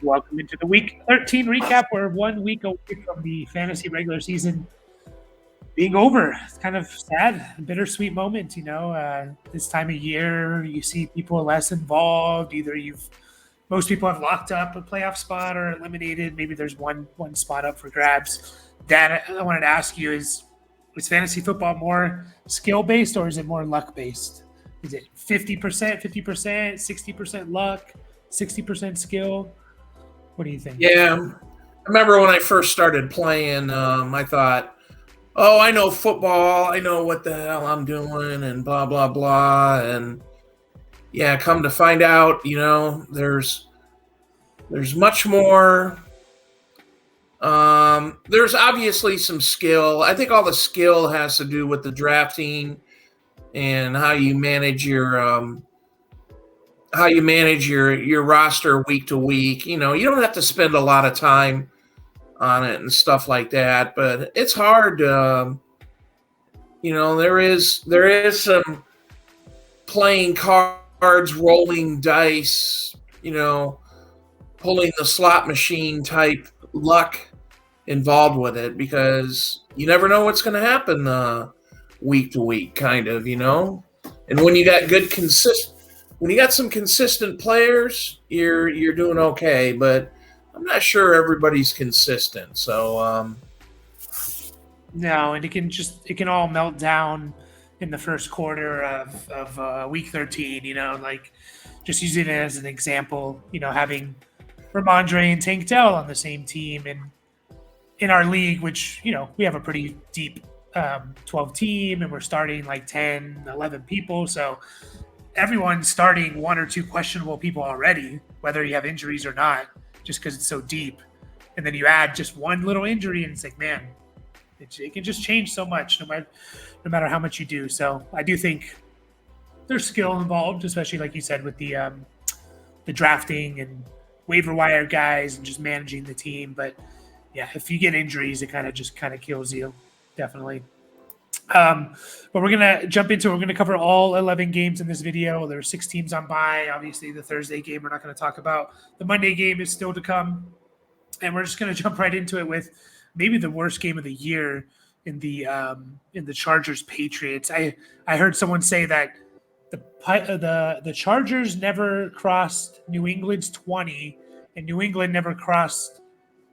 Welcome into the Week 13 recap. We're 1 week away from the fantasy regular season being over. It's kind of sad, bittersweet moment. This time of year, you see people less involved. Most people have locked up a playoff spot or eliminated. Maybe there's one spot up for grabs. Dan, I wanted to ask you: is fantasy football more skill based or is it more luck based? Is it 50%, 50%, 60% luck, 60% skill? What do you think? Yeah, I remember when I first started playing, I thought, oh, I know football. I know what the hell I'm doing and blah, blah, blah. And yeah, come to find out, there's much more. There's obviously some skill. I think all the skill has to do with the drafting and how you manage your roster week to week. You don't have to spend a lot of time on it and stuff like that, but it's hard. There is some playing cards, rolling dice, pulling the slot machine type luck involved with it because you never know what's going to happen week to week, kind of. And when you got some consistent players, you're doing okay, but I'm not sure everybody's consistent. So No, and it can all melt down in the first quarter of week 13. Like just using it as an example. Having Ramondre and Tank Dell on the same team, and in our league, which we have a pretty deep 12 team, and we're starting like 10, 11 people, so everyone's starting one or two questionable people already, whether you have injuries or not, just because it's so deep. And then you add just one little injury, and it's like, man, it can just change so much, no matter how much you do. So I do think there's skill involved, especially like you said with the drafting and waiver wire guys and just managing the team. But yeah, if you get injuries, it kind of kills you, definitely. But we're gonna jump into it. We're gonna cover all 11 games in this video. There's 6 teams on bye. Obviously, the Thursday game we're not going to talk about. The Monday game is still to come, and we're just gonna jump right into it with maybe the worst game of the year in the Chargers Patriots. I heard someone say that the Chargers never crossed New England's 20, and New England never crossed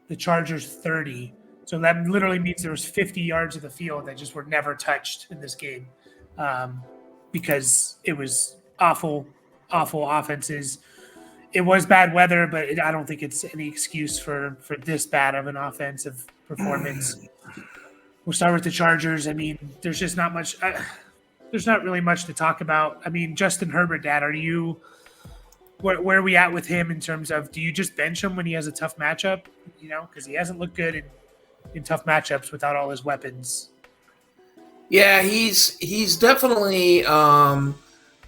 the Chargers 30. So that literally means there was 50 yards of the field that just were never touched in this game, because it was awful, awful offenses. It was bad weather, but I don't think it's any excuse for this bad of an offensive performance. We'll start with the Chargers. I mean, there's just not much. There's not really much to talk about. I mean, Justin Herbert, Dad, where are we at with him in terms of, do you just bench him when he has a tough matchup? Because he hasn't looked good in tough matchups without all his weapons. yeah, he's definitely. I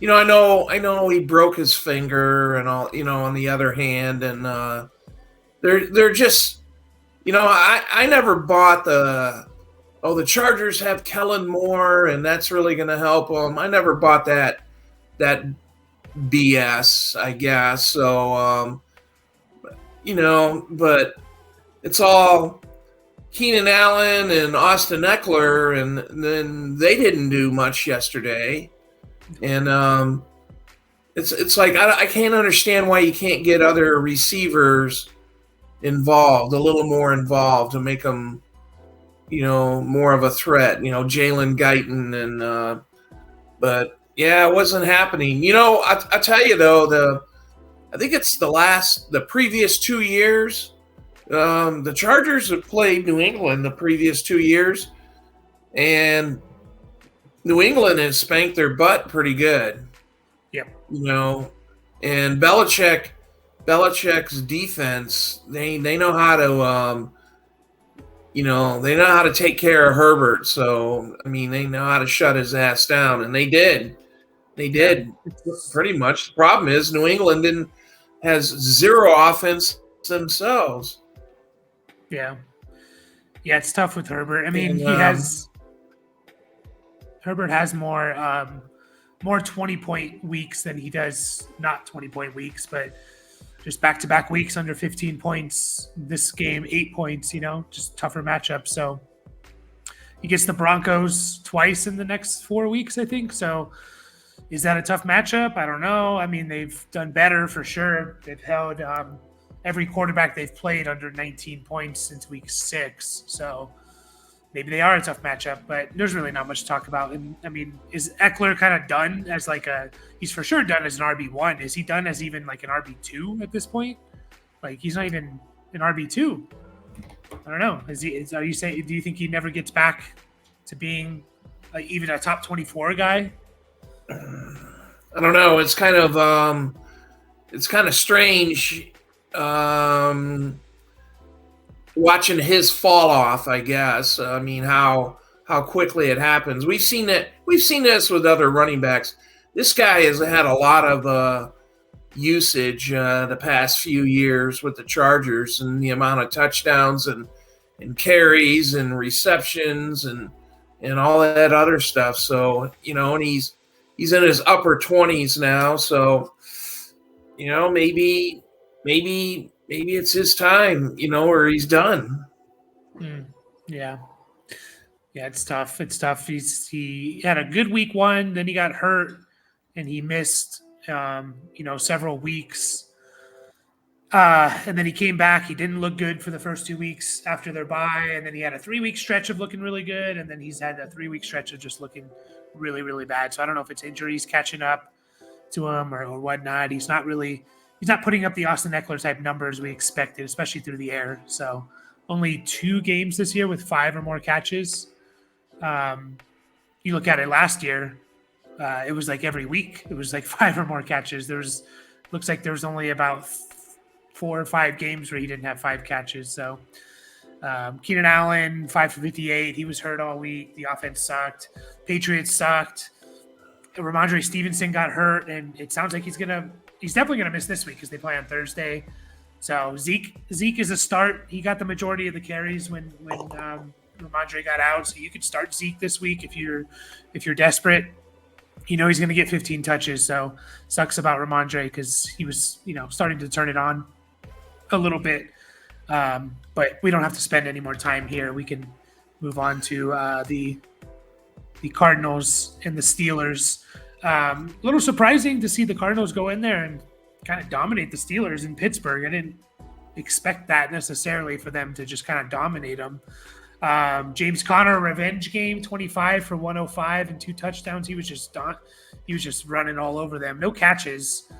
know he broke his finger and all. On the other hand, and they're just. I never bought the Chargers have Kellen Moore and that's really going to help them. I never bought that BS, I guess. So but it's all Keenan Allen and Austin Eckler, and then they didn't do much yesterday. And it's like I can't understand why you can't get other receivers involved, a little more involved, to make them, more of a threat. Jalen Guyton but yeah, it wasn't happening. I tell you though, I think it's the previous 2 years. The Chargers have played New England the previous 2 years, and New England has spanked their butt pretty good. Yep. And Belichick's defense, they know how to they know how to take care of Herbert. So I mean, they know how to shut his ass down, and they did. They did pretty much. The problem is New England has zero offense themselves. Yeah. Yeah, it's tough with Herbert. I mean, And, Herbert has more 20-point weeks than he does not 20-point weeks, but just back-to-back weeks under 15 points. This game, 8 points, just tougher matchup. So he gets the Broncos twice in the next 4 weeks, I think. So is that a tough matchup? I don't know. I mean, they've done better for sure. They've held every quarterback they've played under 19 points since week 6. So maybe they are a tough matchup, but there's really not much to talk about. And I mean, is Eckler kind of done as he's for sure done as an RB1. Is he done as even like an RB2 at this point? Like he's not even an RB2. I don't know. Do you think he never gets back to being even a top 24 guy? I don't know. It's kind of strange watching his fall off, I guess. I mean, how quickly it happens. We've seen this with other running backs. This guy has had a lot of usage the past few years with the Chargers, and the amount of touchdowns and carries and receptions and all that other stuff. So, and he's in his upper 20s now. So, maybe it's his time, or he's done. Yeah, it's tough. He had a good week 1, then he got hurt, and he missed, several weeks. And then he came back. He didn't look good for the first 2 weeks after their bye, and then he had a 3-week stretch of looking really good, and then he's had a 3-week stretch of just looking really, really bad. So I don't know if it's injuries catching up to him or whatnot. He's not putting up the Austin Eckler type numbers we expected, especially through the air. So only 2 games this year with 5 or more catches. You look at it last year, it was like every week. It was like 5 or more catches. Looks like there was only about 4 or 5 games where he didn't have 5 catches. So Keenan Allen, 5 for 58. He was hurt all week. The offense sucked. Patriots sucked. Ramondre Stevenson got hurt, and it sounds like he's definitely going to miss this week because they play on Thursday. So Zeke is a start. He got the majority of the carries when Ramondre got out. So you could start Zeke this week if you're desperate. He's going to get 15 touches. So sucks about Ramondre because he was, starting to turn it on a little bit. But we don't have to spend any more time here. We can move on to the Cardinals and the Steelers. A little surprising to see the Cardinals go in there and kind of dominate the Steelers in Pittsburgh. I didn't expect that necessarily for them to just kind of dominate them. James Conner, revenge game, 25 for 105 and 2 touchdowns. He was just running all over them. No catches.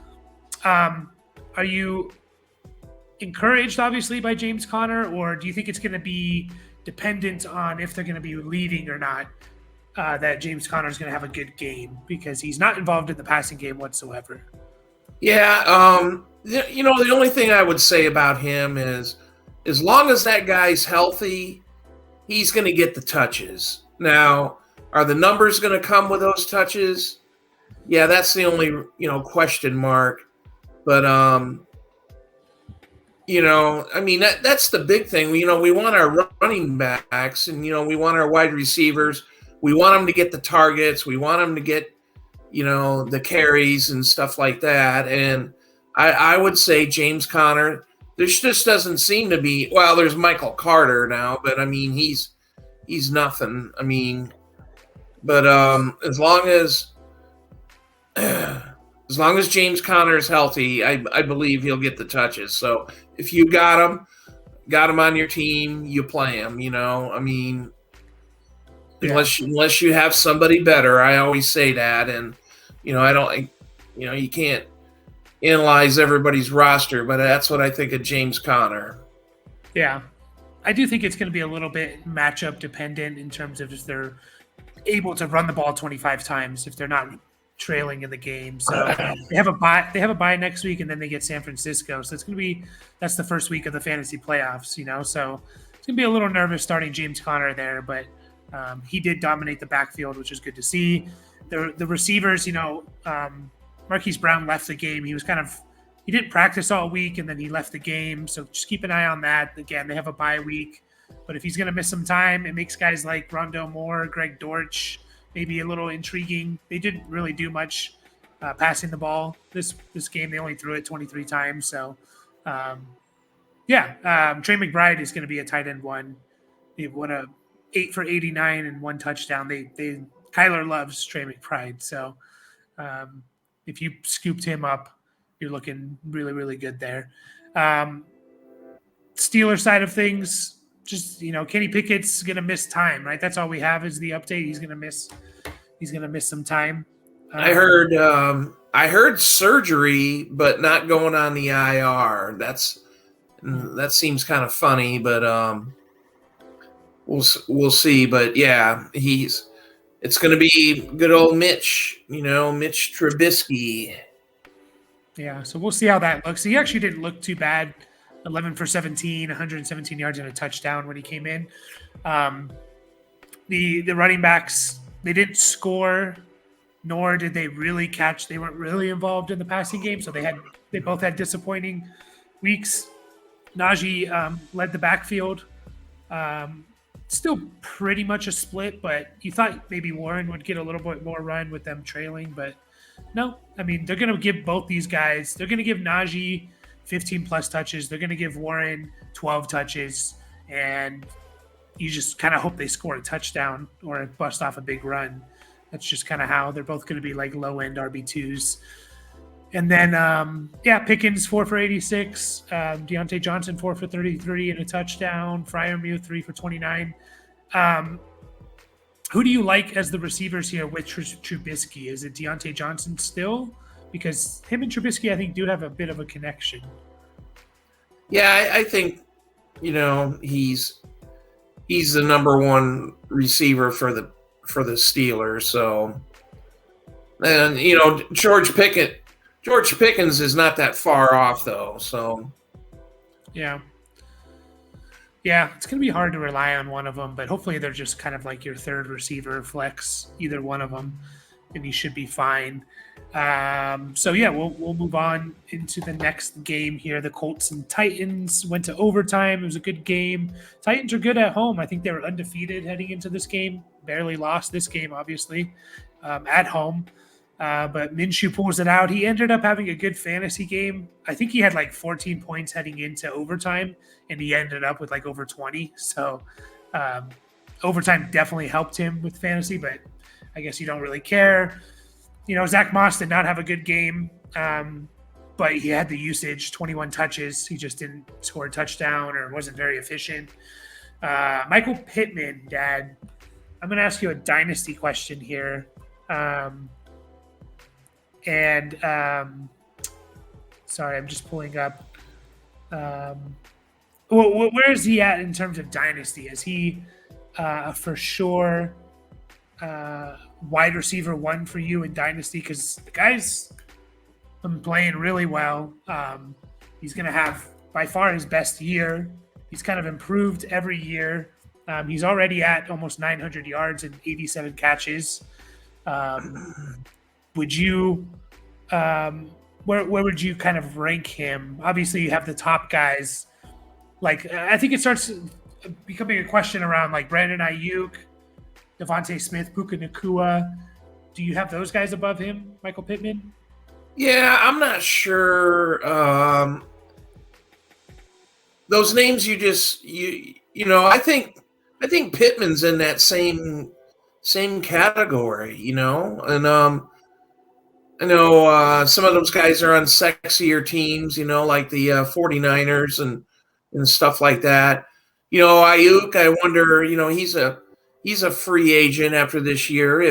Are you encouraged, obviously, by James Conner, or do you think it's going to be dependent on if they're going to be leading or not, that James Conner is going to have a good game because he's not involved in the passing game whatsoever? Yeah. The only thing I would say about him is as long as that guy's healthy, he's going to get the touches. Now, are the numbers going to come with those touches? Yeah, that's the only, question mark. But, that's the big thing. We want our running backs and, we want our wide receivers. We want them to get the targets. We want them to get, the carries and stuff like that. And I would say James Conner, there just doesn't seem to be. Well, there's Michael Carter now, but I mean he's nothing. I mean, but as long as James Conner is healthy, I believe he'll get the touches. So if you got him on your team, you play him. I mean, unless you have somebody better, I always say that, and I don't. You can't analyze everybody's roster, but that's what I think of James Conner. Yeah. I do think it's going to be a little bit matchup dependent in terms of if they're able to run the ball 25 times, if they're not trailing in the game. So they have a bye next week, and then they get San Francisco. So that's the first week of the fantasy playoffs, so it's going to be a little nervous starting James Conner there, but he did dominate the backfield, which is good to see. The receivers, Marquise Brown left the game. He didn't practice all week, and then he left the game. So just keep an eye on that. Again, they have a bye week, but if he's going to miss some time, it makes guys like Rondale Moore, Greg Dortch, maybe a little intriguing. They didn't really do much passing the ball this game. They only threw it 23 times. So Trey McBride is going to be a tight end one. He won a 8 for 89 and 1 touchdown. Kyler loves Trey McBride, so if you scooped him up, you're looking really, really good there. Steelers side of things, just Kenny Pickett's gonna miss time, right? That's all we have is the update. He's gonna miss some time. I heard surgery, but not going on the IR. That seems kind of funny, but we'll see. But yeah, it's going to be good old Mitch, Mitch Trubisky. Yeah, so we'll see how that looks. He actually didn't look too bad. 11 for 17, 117 yards and a touchdown when he came in. The running backs, they didn't score, nor did they really catch. They weren't really involved in the passing game, so they both had disappointing weeks. Najee led the backfield. Still pretty much a split, but you thought maybe Warren would get a little bit more run with them trailing, but no. I mean, they're going to give both these guys, they're going to give Najee 15 plus touches. They're going to give Warren 12 touches, and you just kind of hope they score a touchdown or bust off a big run. That's just kind of how they're both going to be like low end RB2s. And then, Pickens 4 for 86, Deontay Johnson 4 for 33 and a touchdown, Freiermuth 3 for 29. Who do you like as the receivers here with Trubisky? Is it Deontay Johnson still? Because him and Trubisky, I think, do have a bit of a connection. Yeah, I think, he's the number one receiver for the Steelers. So, and George Pickens is not that far off though. So, yeah, it's going to be hard to rely on one of them, but hopefully they're just kind of like your third receiver flex, either one of them, and you should be fine. We'll move on into the next game here. The Colts and Titans went to overtime. It was a good game. Titans are good at home. I think they were undefeated heading into this game. Barely lost this game, obviously, at home. But Minshew pulls it out. He ended up having a good fantasy game. I think he had like 14 points heading into overtime, and he ended up with like over 20. So overtime definitely helped him with fantasy, but I guess you don't really care. Zach Moss did not have a good game, but he had the usage, 21 touches. He just didn't score a touchdown or wasn't very efficient. Michael Pittman, Dad, I'm going to ask you a dynasty question here. Sorry, I'm just pulling up. Where is he at in terms of dynasty? Is he for sure wide receiver 1 for you in dynasty? Because the guy's been playing really well. He's going to have by far his best year. He's kind of improved every year. He's already at almost 900 yards and 87 catches. Would you where would you kind of rank him? Obviously you have the top guys. Like I think it starts becoming a question around like Brandon Ayuk, Devontae Smith, Puka Nacua. Do you have those guys above him, Michael Pittman? Yeah, I'm not sure. Those names I think Pittman's in that same category, and I know some of those guys are on sexier teams, like the 49ers and stuff like that. Ayuk, I wonder, he's a free agent after this year.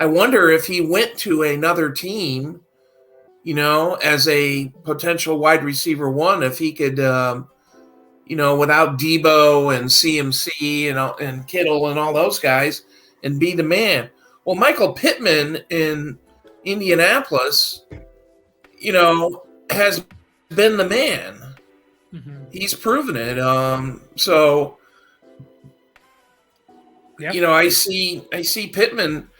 I wonder if he went to another team, as a potential wide receiver 1, if he could, without Debo and CMC and Kittle and all those guys, and be the man. Well, Michael Pittman in Indianapolis, has been the man. Mm-hmm. He's proven it. Yep. I see Pittman.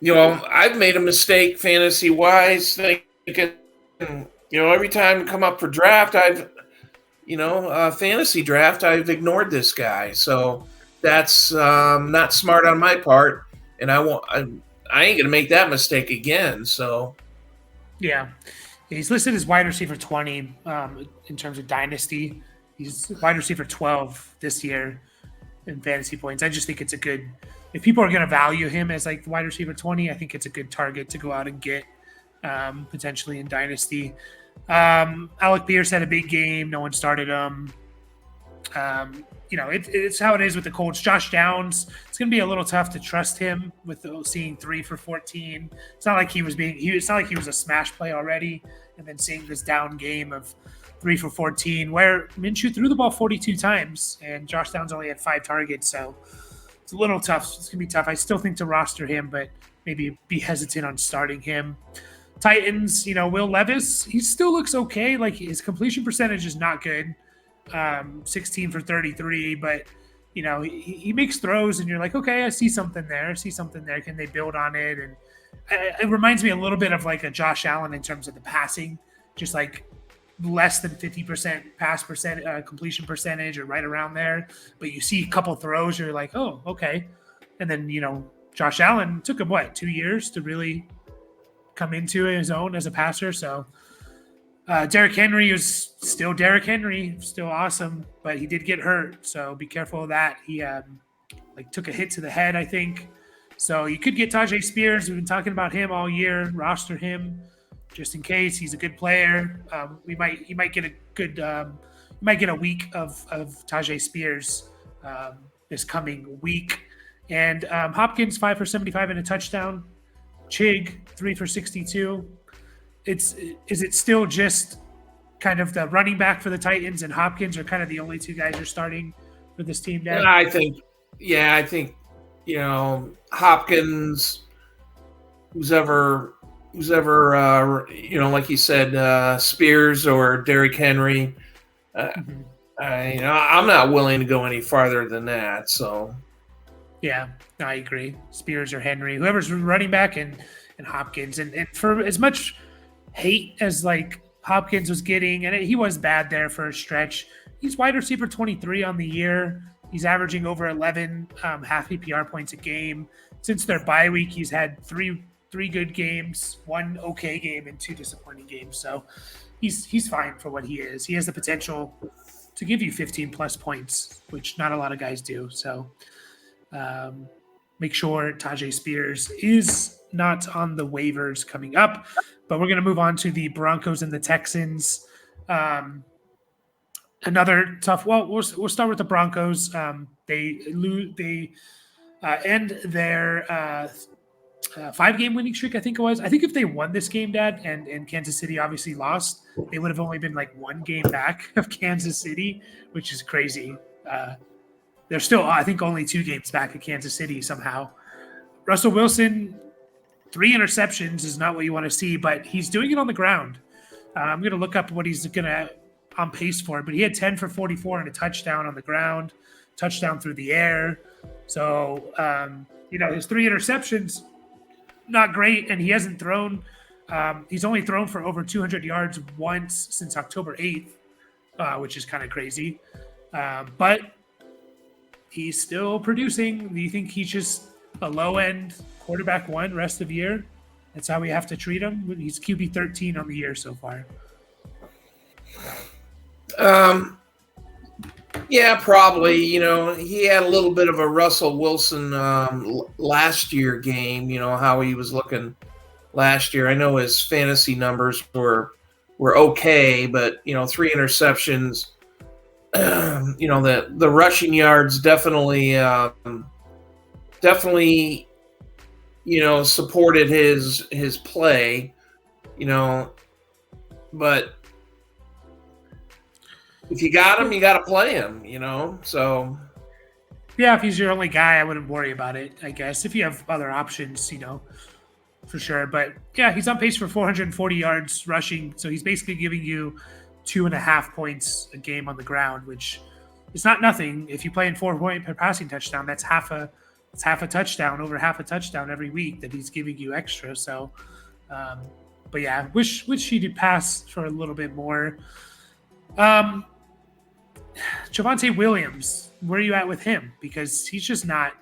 I've made a mistake fantasy wise, thinking, every time I come up for draft, fantasy draft, I've ignored this guy. So that's not smart on my part, and I ain't gonna make that mistake again. So, yeah, He's listed as wide receiver 20 in terms of dynasty. He's wide receiver 12 this year in fantasy points. I just think it's a good. If people are going to value him as like wide receiver 20, I think it's a good target to go out and get potentially in dynasty. Alec Pierce had a big game. No one started him. It's how it is with the Colts. Josh Downs, it's going to be a little tough to trust him with seeing 3 for 14. It's not like it's not like he was a smash play already, and then seeing this down game of 3 for 14, where Minshew threw the ball 42 times, and Josh Downs only had 5 targets, so it's a little tough. It's going to be tough. I still think to roster him, but maybe be hesitant on starting him. Titans, Will Levis, he still looks okay. Like his completion percentage is not good. 16 for 33, but he makes throws and you're like, okay, I see something there. Can they build on it? And it reminds me a little bit of like a Josh Allen in terms of the passing, just like less than 50% completion percentage or right around there. But you see a couple throws, you're like, oh, okay. And then, Josh Allen took him 2 years to really come into his own as a passer. So Derrick Henry was still Derrick Henry, still awesome, but he did get hurt, so be careful of that. He took a hit to the head, I think. So you could get Tajay Spears. We've been talking about him all year. Roster him just in case. He's a good player. He might get a good. You might get a week of Tajay Spears this coming week. And Hopkins 5 for 75 and a touchdown. Chig 3 for 62. Is it still just kind of the running back for the Titans and Hopkins are kind of the only 2 guys you're starting for this team now? I think Hopkins, who's ever like you said, Spears or Derrick Henry. I'm not willing to go any farther than that. So yeah, I agree. Spears or Henry, whoever's running back and Hopkins, and for as much hate as like Hopkins was getting, and he was bad there for a stretch. He's wide receiver 23 on the year. He's averaging over 11 half PPR points a game. Since their bye week, he's had three good games, 1 okay game, and 2 disappointing games. So he's fine for what he is. He has the potential to give you 15 plus points, which not a lot of guys do. So make sure Tajay Spears is not on the waivers coming up. But we're going to move on to the Broncos and the Texans. Another tough. Well, we'll start with the Broncos. They end their 5-game winning streak. I think it was. I think if they won this game, Dad, and Kansas City obviously lost, they would have only been like 1 game back of Kansas City, which is crazy. They're still, I think, only 2 games back of Kansas City somehow. Russell Wilson. 3 interceptions is not what you want to see, but he's doing it on the ground. I'm going to look up what he's going to on pace for, but he had 10 for 44 and a touchdown on the ground, touchdown through the air. So, his 3 interceptions, not great, and he hasn't thrown. He's only thrown for over 200 yards once since October 8th, which is kind of crazy. But he's still producing. Do you think he's just a low-end quarterback 1 rest of the year? That's how we have to treat him? He's QB 13 on the year so far. Yeah, probably. He had a little bit of a Russell Wilson last year game, how he was looking last year. I know his fantasy numbers were okay, but, 3 interceptions, the rushing yards definitely supported his play, but if you got him, you got to play him, so. Yeah, if he's your only guy, I wouldn't worry about it, I guess. If you have other options, for sure. But yeah, he's on pace for 440 yards rushing. So he's basically giving you 2.5 points a game on the ground, which is not nothing. If you play in 4 point per passing touchdown, that's half a touchdown, over half a touchdown every week that he's giving you extra. So, but yeah, wish he did pass for a little bit more. Javonte Williams, where are you at with him? Because he's not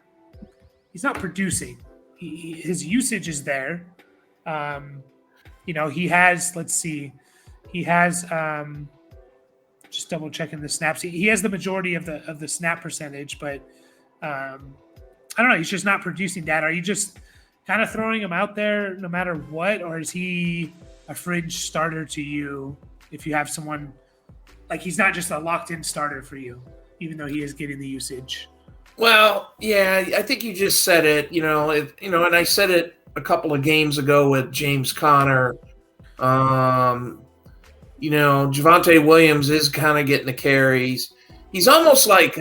producing. His usage is there. He has. Let's see. He has. Just double checking the snaps. He has the majority of the snap percentage, but I don't know. He's just not producing that. Are you just kind of throwing him out there no matter what, or is he a fringe starter to you if you have someone like he's not just a locked-in starter for you, even though he is getting the usage? Well, yeah, I think you just said it. And I said it a couple of games ago with James Conner. Javonte Williams is kind of getting the carries. He's almost like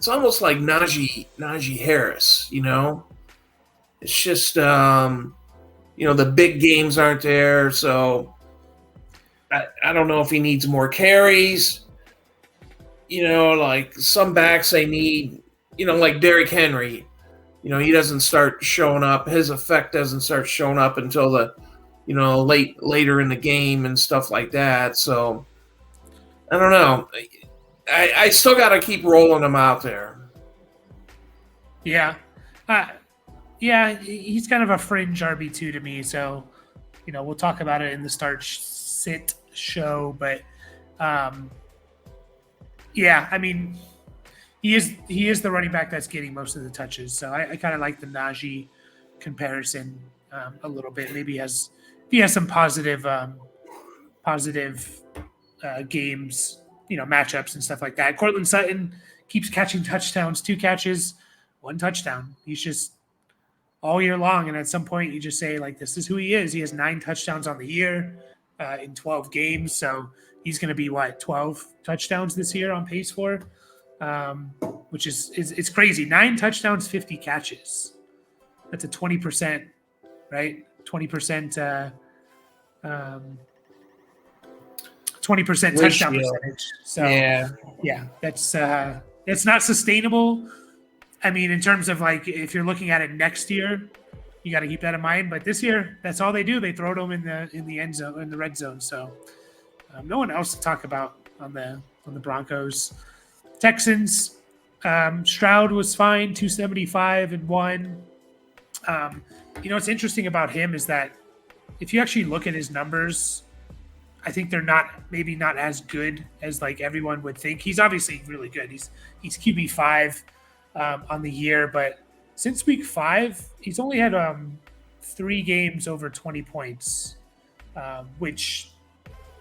Najee Harris. It's just the big games aren't there, so I don't know if he needs more carries. Like some backs they need. Like Derrick Henry. He doesn't start showing up. His effect doesn't start showing up until the later in the game and stuff like that. So I don't know. I still got to keep rolling him out there. Yeah. He's kind of a fringe RB2 to me. So, we'll talk about it in the start sit show. But, I mean, he is the running back that's getting most of the touches. So I kind of like the Najee comparison a little bit. Maybe he has some positive games, matchups and stuff like that. Cortland Sutton keeps catching touchdowns, 2 catches, 1 touchdown. He's just all year long. And at some point you just say, like, this is who he is. He has 9 touchdowns on the year in 12 games. So he's going to be 12 touchdowns this year on pace for, which is it's crazy. 9 touchdowns, 50 catches. That's a 20%, right? 20%, 20% touchdown percentage. So yeah, that's not sustainable. I mean, in terms of like, if you're looking at it next year, you got to keep that in mind. But this year, that's all they do. They throw them in the end zone, in the red zone. So no one else to talk about on the Broncos. Texans, Stroud was fine, 275 and 1. What's interesting about him is that if you actually look at his numbers, I think they're maybe not as good as like everyone would think. He's obviously really good. He's QB5 on the year, but since week 5, he's only had 3 games over 20 points, which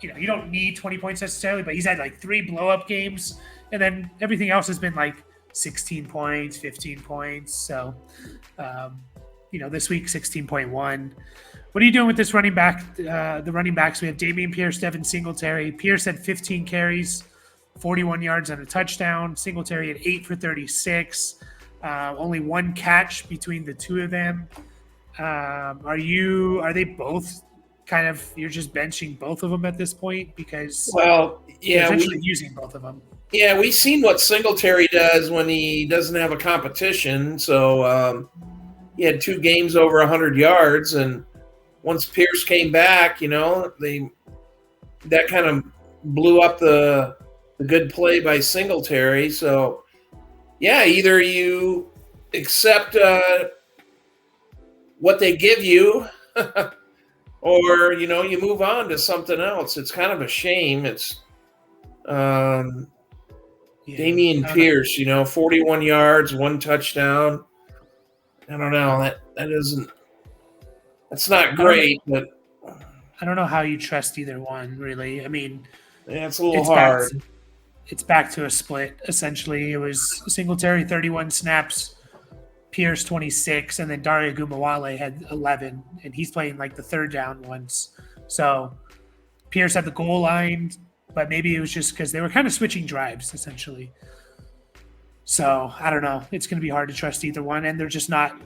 you don't need 20 points necessarily, but he's had like 3 blow-up games, and then everything else has been like 16 points, 15 points. So, this week 16.1. What are you doing with this running back? The running backs, we have Dameon Pierce, Devin Singletary. Pierce had 15 carries, 41 yards and a touchdown. Singletary had 8 for 36. Only 1 catch between the two of them. Are they both kind of, you're just benching both of them at this point? Because you're essentially using both of them. Yeah, we've seen what Singletary does when he doesn't have a competition. So he had 2 games over 100 yards, and once Pierce came back, that kind of blew up the good play by Singletary. So, yeah, either you accept what they give you or, you move on to something else. It's kind of a shame. It's Dameon Pierce, 41 yards, 1 touchdown. I don't know. That's not great, but I don't know how you trust either one, really. I mean, it's a little hard. It's back to a split, essentially. It was Singletary 31 snaps, Pierce 26, and then Dario Gumawale had 11, and he's playing like the 3rd down ones. So Pierce had the goal line, but maybe it was just because they were kind of switching drives, essentially. So I don't know. It's going to be hard to trust either one, and they're just not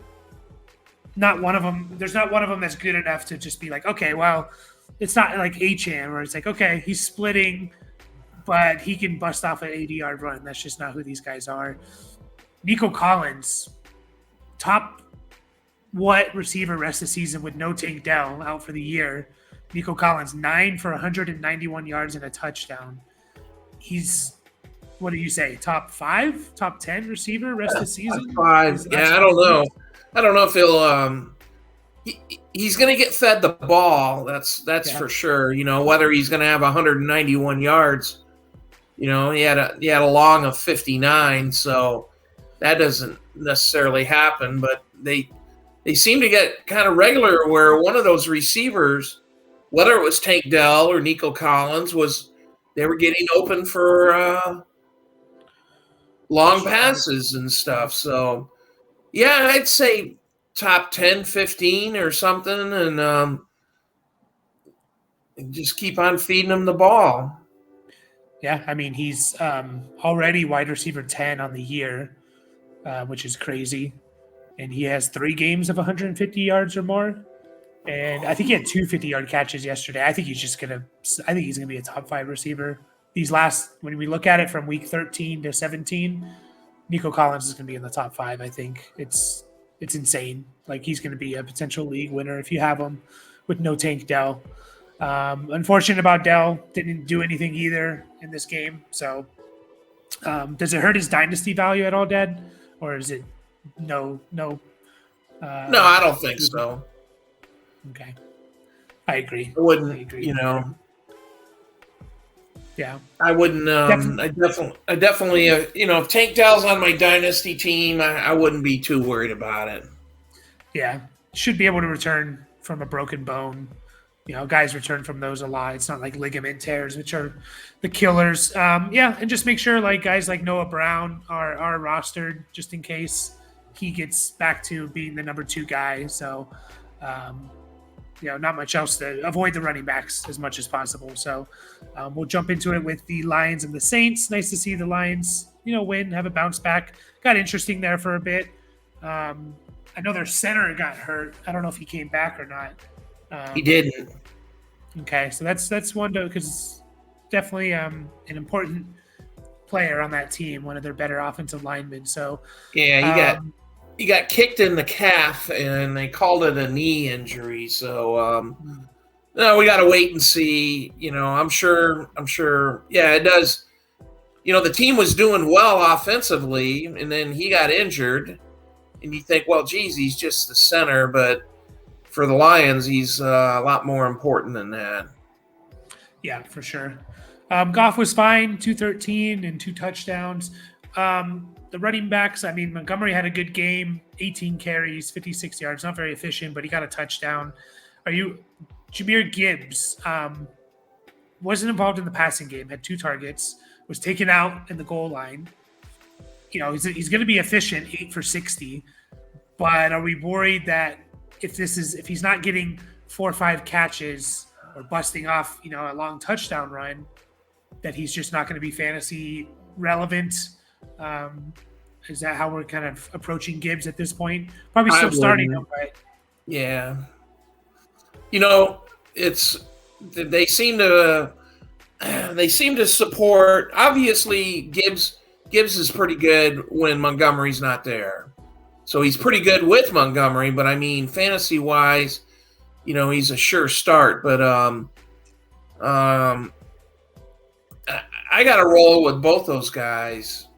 one of them. There's not one of them that's good enough to just be like, okay, well, it's not like Achane where it's like, okay, he's splitting, but he can bust off an 80-yard run. That's just not who these guys are. Nico Collins, top receiver rest of the season with no Tank Dell out for the year. Nico Collins, 9 for 191 yards and a touchdown. He's, what do you say, top 5, top 10 receiver rest of the season? Top 5. Yeah, I don't know. I don't know if he's going to get fed the ball. That's Yeah. for sure. Whether he's going to have 191 yards. He had a long of 59, so that doesn't necessarily happen. But they seem to get kind of regular where one of those receivers, whether it was Tank Dell or Nico Collins, they were getting open for long passes and stuff. So, yeah, I'd say top 10, 15 or something, and just keep on feeding him the ball. Yeah, I mean, he's already wide receiver 10 on the year, which is crazy. And he has 3 games of 150 yards or more. And I think he had 2 50-yard catches yesterday. I think he's going to be a top 5 receiver. When we look at it from week 13 to 17, Nico Collins is going to be in the top 5. I think it's insane. Like, he's going to be a potential league winner if you have him with no Tank Dell. Unfortunate about Dell, didn't do anything either in this game. So, does it hurt his dynasty value at all, Dad? Or is it no? No, I don't think so. Okay, I agree. I wouldn't. Yeah, I wouldn't. I definitely. If Tank Dell's on my dynasty team, I wouldn't be too worried about it. Yeah, should be able to return from a broken bone. Guys return from those a lot. It's not like ligament tears, which are the killers. And just make sure like guys like Noah Brown are rostered just in case he gets back to being the number 2 guy. So, not much else to avoid the running backs as much as possible. So, we'll jump into it with the Lions and the Saints. Nice to see the Lions, win, have a bounce back. Got interesting there for a bit. I know their center got hurt. I don't know if he came back or not. He didn't. Okay, so that's one because definitely an important player on that team, one of their better offensive linemen. So yeah, he got kicked in the calf, and they called it a knee injury. So no, we got to wait and see. I'm sure. Yeah, it does. The team was doing well offensively, and then he got injured, and you think, well, geez, he's just the center, but for the Lions, he's a lot more important than that. Yeah, for sure. Goff was fine, 213 and 2 touchdowns. The running backs, Montgomery had a good game, 18 carries, 56 yards, not very efficient, but he got a touchdown. Jahmyr Gibbs wasn't involved in the passing game, had 2 targets, was taken out in the goal line. He's going to be efficient, 8 for 60, but are we worried that if he's not getting 4 or 5 catches or busting off, a long touchdown run, that he's just not going to be fantasy relevant? Is that how we're kind of approaching Gibbs at this point? Probably still starting him, but yeah. They seem to support. Obviously, Gibbs is pretty good when Montgomery's not there. So he's pretty good with Montgomery, but fantasy-wise, he's a sure start. But I got to roll with both those guys,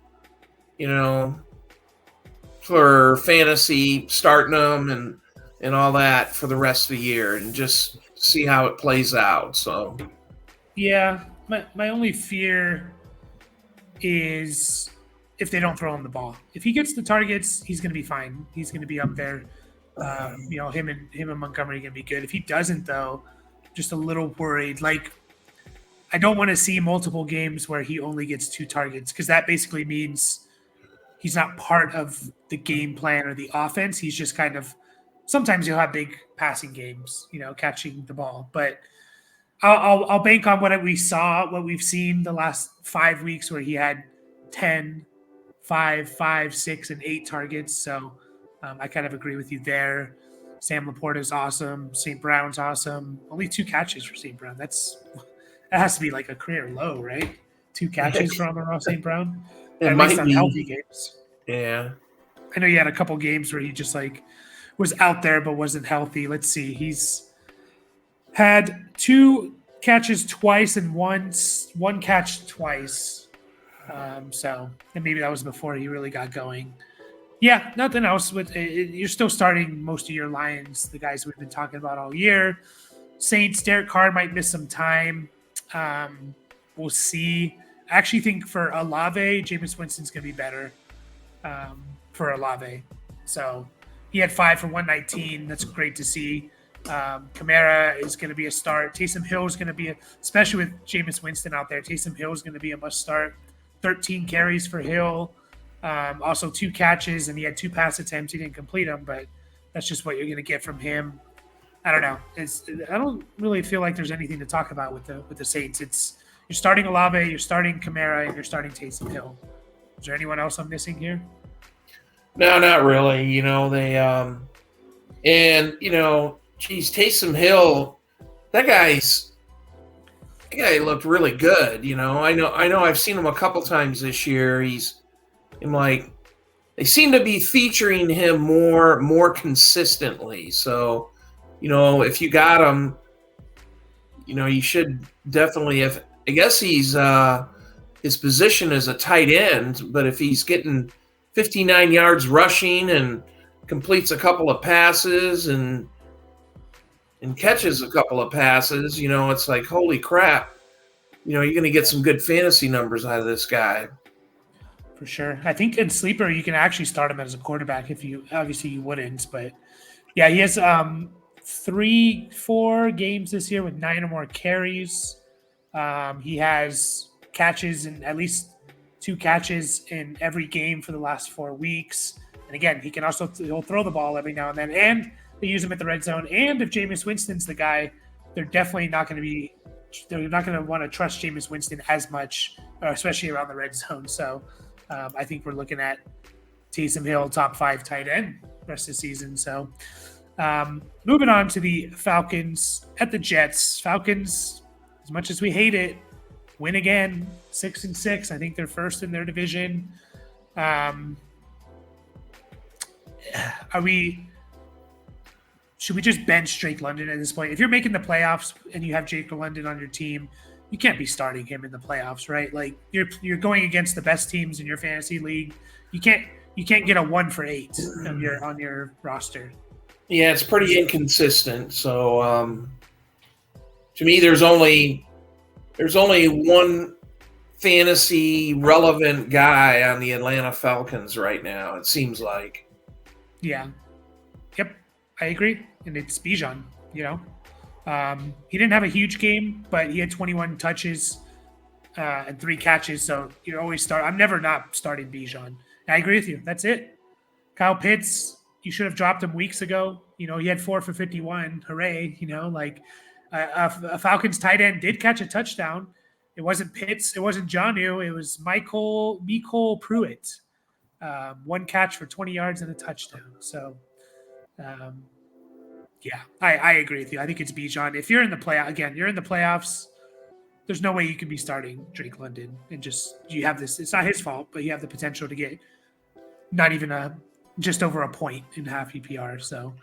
for fantasy, starting them and all that for the rest of the year, and just see how it plays out. So, yeah, my only fear is if they don't throw him the ball. If he gets the targets, he's going to be fine. He's going to be up there. Him and Montgomery are going to be good. If he doesn't, though, just a little worried. Like, I don't want to see multiple games where he only gets 2 targets, because that basically means he's not part of the game plan or the offense. He's just kind of – sometimes he'll have big passing games, catching the ball. But I'll bank on what we've seen the last 5 weeks where he had 10, 5, 6, and 8 targets. So I kind of agree with you there. Sam Laporta is awesome. St. Brown's awesome. Only 2 catches for St. Brown. That has to be like a career low, right? 2 catches for Amon-Ra St. Brown. At least on healthy games. Yeah. I know you had a couple games where he just was out there but wasn't healthy. Let's see. He's had 2 catches twice and one catch twice. And maybe that was before he really got going. Yeah, nothing else. You're still starting most of your Lions, the guys we've been talking about all year. Saints, Derek Carr might miss some time. Um, we'll see. I actually think for Olave, Jameis Winston's going to be better for Olave. So he had 5 for 119. That's great to see. Kamara is going to be a start. Taysom Hill is going to be, especially with Jameis Winston out there, Taysom Hill is going to be a must start. 13 carries for Hill. Also 2 catches, and he had 2 pass attempts. He didn't complete them, but that's just what you're going to get from him. I don't know. I don't really feel like there's anything to talk about with the Saints. It's you're starting Olave, you're starting Kamara, and you're starting Taysom Hill. Is there anyone else I'm missing here? No, not really. They and Taysom Hill, that guy looked really good. I know I've seen him a couple times this year. They seem to be featuring him more consistently. So, if you got him, you should definitely. If I guess his position is a tight end, but if he's getting 59 yards rushing and completes a couple of passes and catches a couple of passes, it's like, holy crap, you're going to get some good fantasy numbers out of this guy. For sure. I think in Sleeper, you can actually start him as a quarterback obviously you wouldn't, but yeah, he has 3-4 games this year with 9 or more carries. He has catches in at least 2 catches in every game for the last 4 weeks. And again, he'll throw the ball every now and then, and they use him at the red zone. And if Jameis Winston's the guy, they're not going to want to trust Jameis Winston as much, especially around the red zone. So I think we're looking at Taysom Hill, top 5 tight end rest of the season. So moving on to the Falcons at the Jets. Falcons, as much as we hate it, win again, 6-6. I think they're first in their division. Should we just bench Drake London at this point? If you're making the playoffs and you have Drake London on your team, you can't be starting him in the playoffs, right? Like you're going against the best teams in your fantasy league. You can't get a 1 for 8 on your roster. Yeah, it's pretty inconsistent. So to me, there's only one fantasy relevant guy on the Atlanta Falcons right now, it seems like. Yeah. Yep. I agree. And it's Bijan, He didn't have a huge game, but he had 21 touches and 3 catches. So you always start. I'm never not starting Bijan. I agree with you. That's it. Kyle Pitts, you should have dropped him weeks ago. He had 4 for 51. Hooray. A Falcons tight end did catch a touchdown. It wasn't Pitts. It wasn't Jonnu. It was Mecole Pruitt. 1 catch for 20 yards and a touchdown. So, yeah, I agree with you. I think it's Bijan. If you're in the you're in the playoffs, there's no way you can be starting Drake London and you have this. It's not his fault, but you have the potential to get not even just over a point in half PPR. So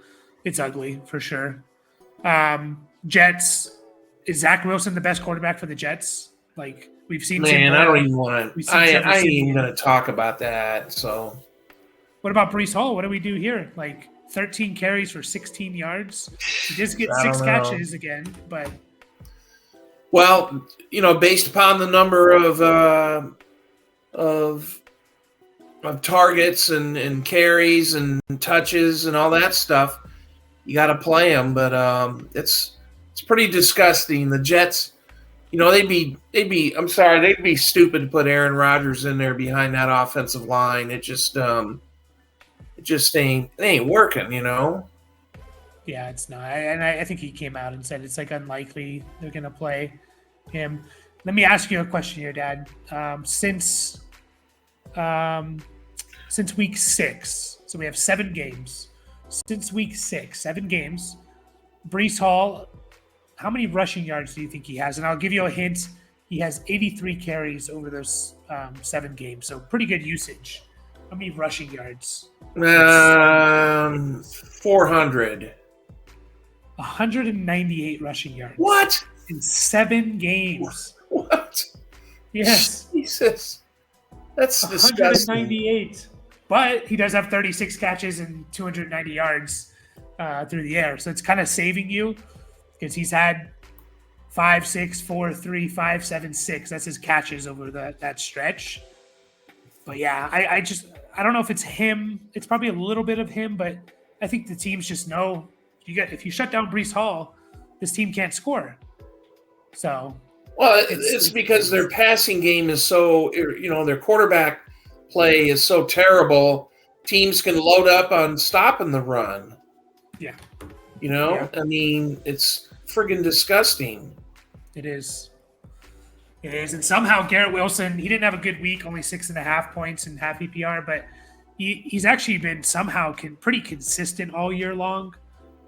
it's ugly for sure. Jets, is Zach Wilson the best quarterback for the Jets? Like we've seen. Man, I don't even want to. I ain't even going to talk about that. So, what about Breece Hall? What do we do here? Like 13 carries for 16 yards. He does get 6 catches again, but based upon the number of targets and carries and touches and all that stuff, you got to play him. But it's pretty disgusting. The Jets. They'd be stupid to put Aaron Rodgers in there behind that offensive line. It just ain't working, Yeah, it's not. And I think he came out and said it's like unlikely they're going to play him. Let me ask you a question here, Dad. Since week 6, so we have 7 games. Since week 6, 7 games, Breece Hall, how many rushing yards do you think he has? And I'll give you a hint. He has 83 carries over those 7 games, so pretty good usage. How many rushing yards? 400. 198 rushing yards. What? In 7 games. What? Yes. Jesus. That's disgusting. 198. But he does have 36 catches and 290 yards through the air. So it's kind of saving you because he's had 5, 6, 4, 3, 5, 7, 6. That's his catches over that stretch. But yeah, I don't know if it's him. It's probably a little bit of him, but I think the teams just know if you shut down Breece Hall, this team can't score. So, well, it's because their passing game is so, their quarterback play is so terrible. Teams can load up on stopping the run. Yeah. I mean, it's friggin' disgusting. It is. It is. And somehow Garrett Wilson, he didn't have a good week, only 6.5 points in half PPR, but he's actually been somehow pretty consistent all year long.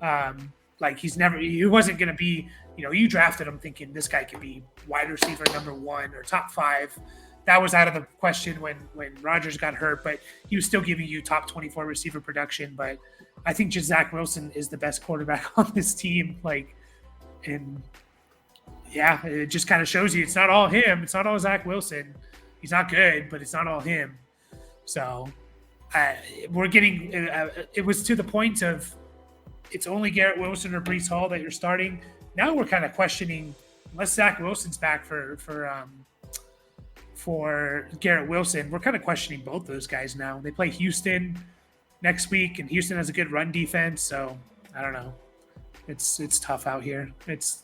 He wasn't going to be, you drafted him thinking this guy could be wide receiver number 1 or top 5. That was out of the question when Rodgers got hurt, but he was still giving you top 24 receiver production. But I think just Zach Wilson is the best quarterback on this team. It just kind of shows you it's not all him. It's not all Zach Wilson. He's not good, but it's not all him. So we're getting it was to the point of it's only Garrett Wilson or Breece Hall that you're starting. Now we're kind of questioning, unless Zach Wilson's back for Garrett Wilson, we're kind of questioning both those guys now. They play Houston next week, and Houston has a good run defense. So I don't know. It's tough out here. It's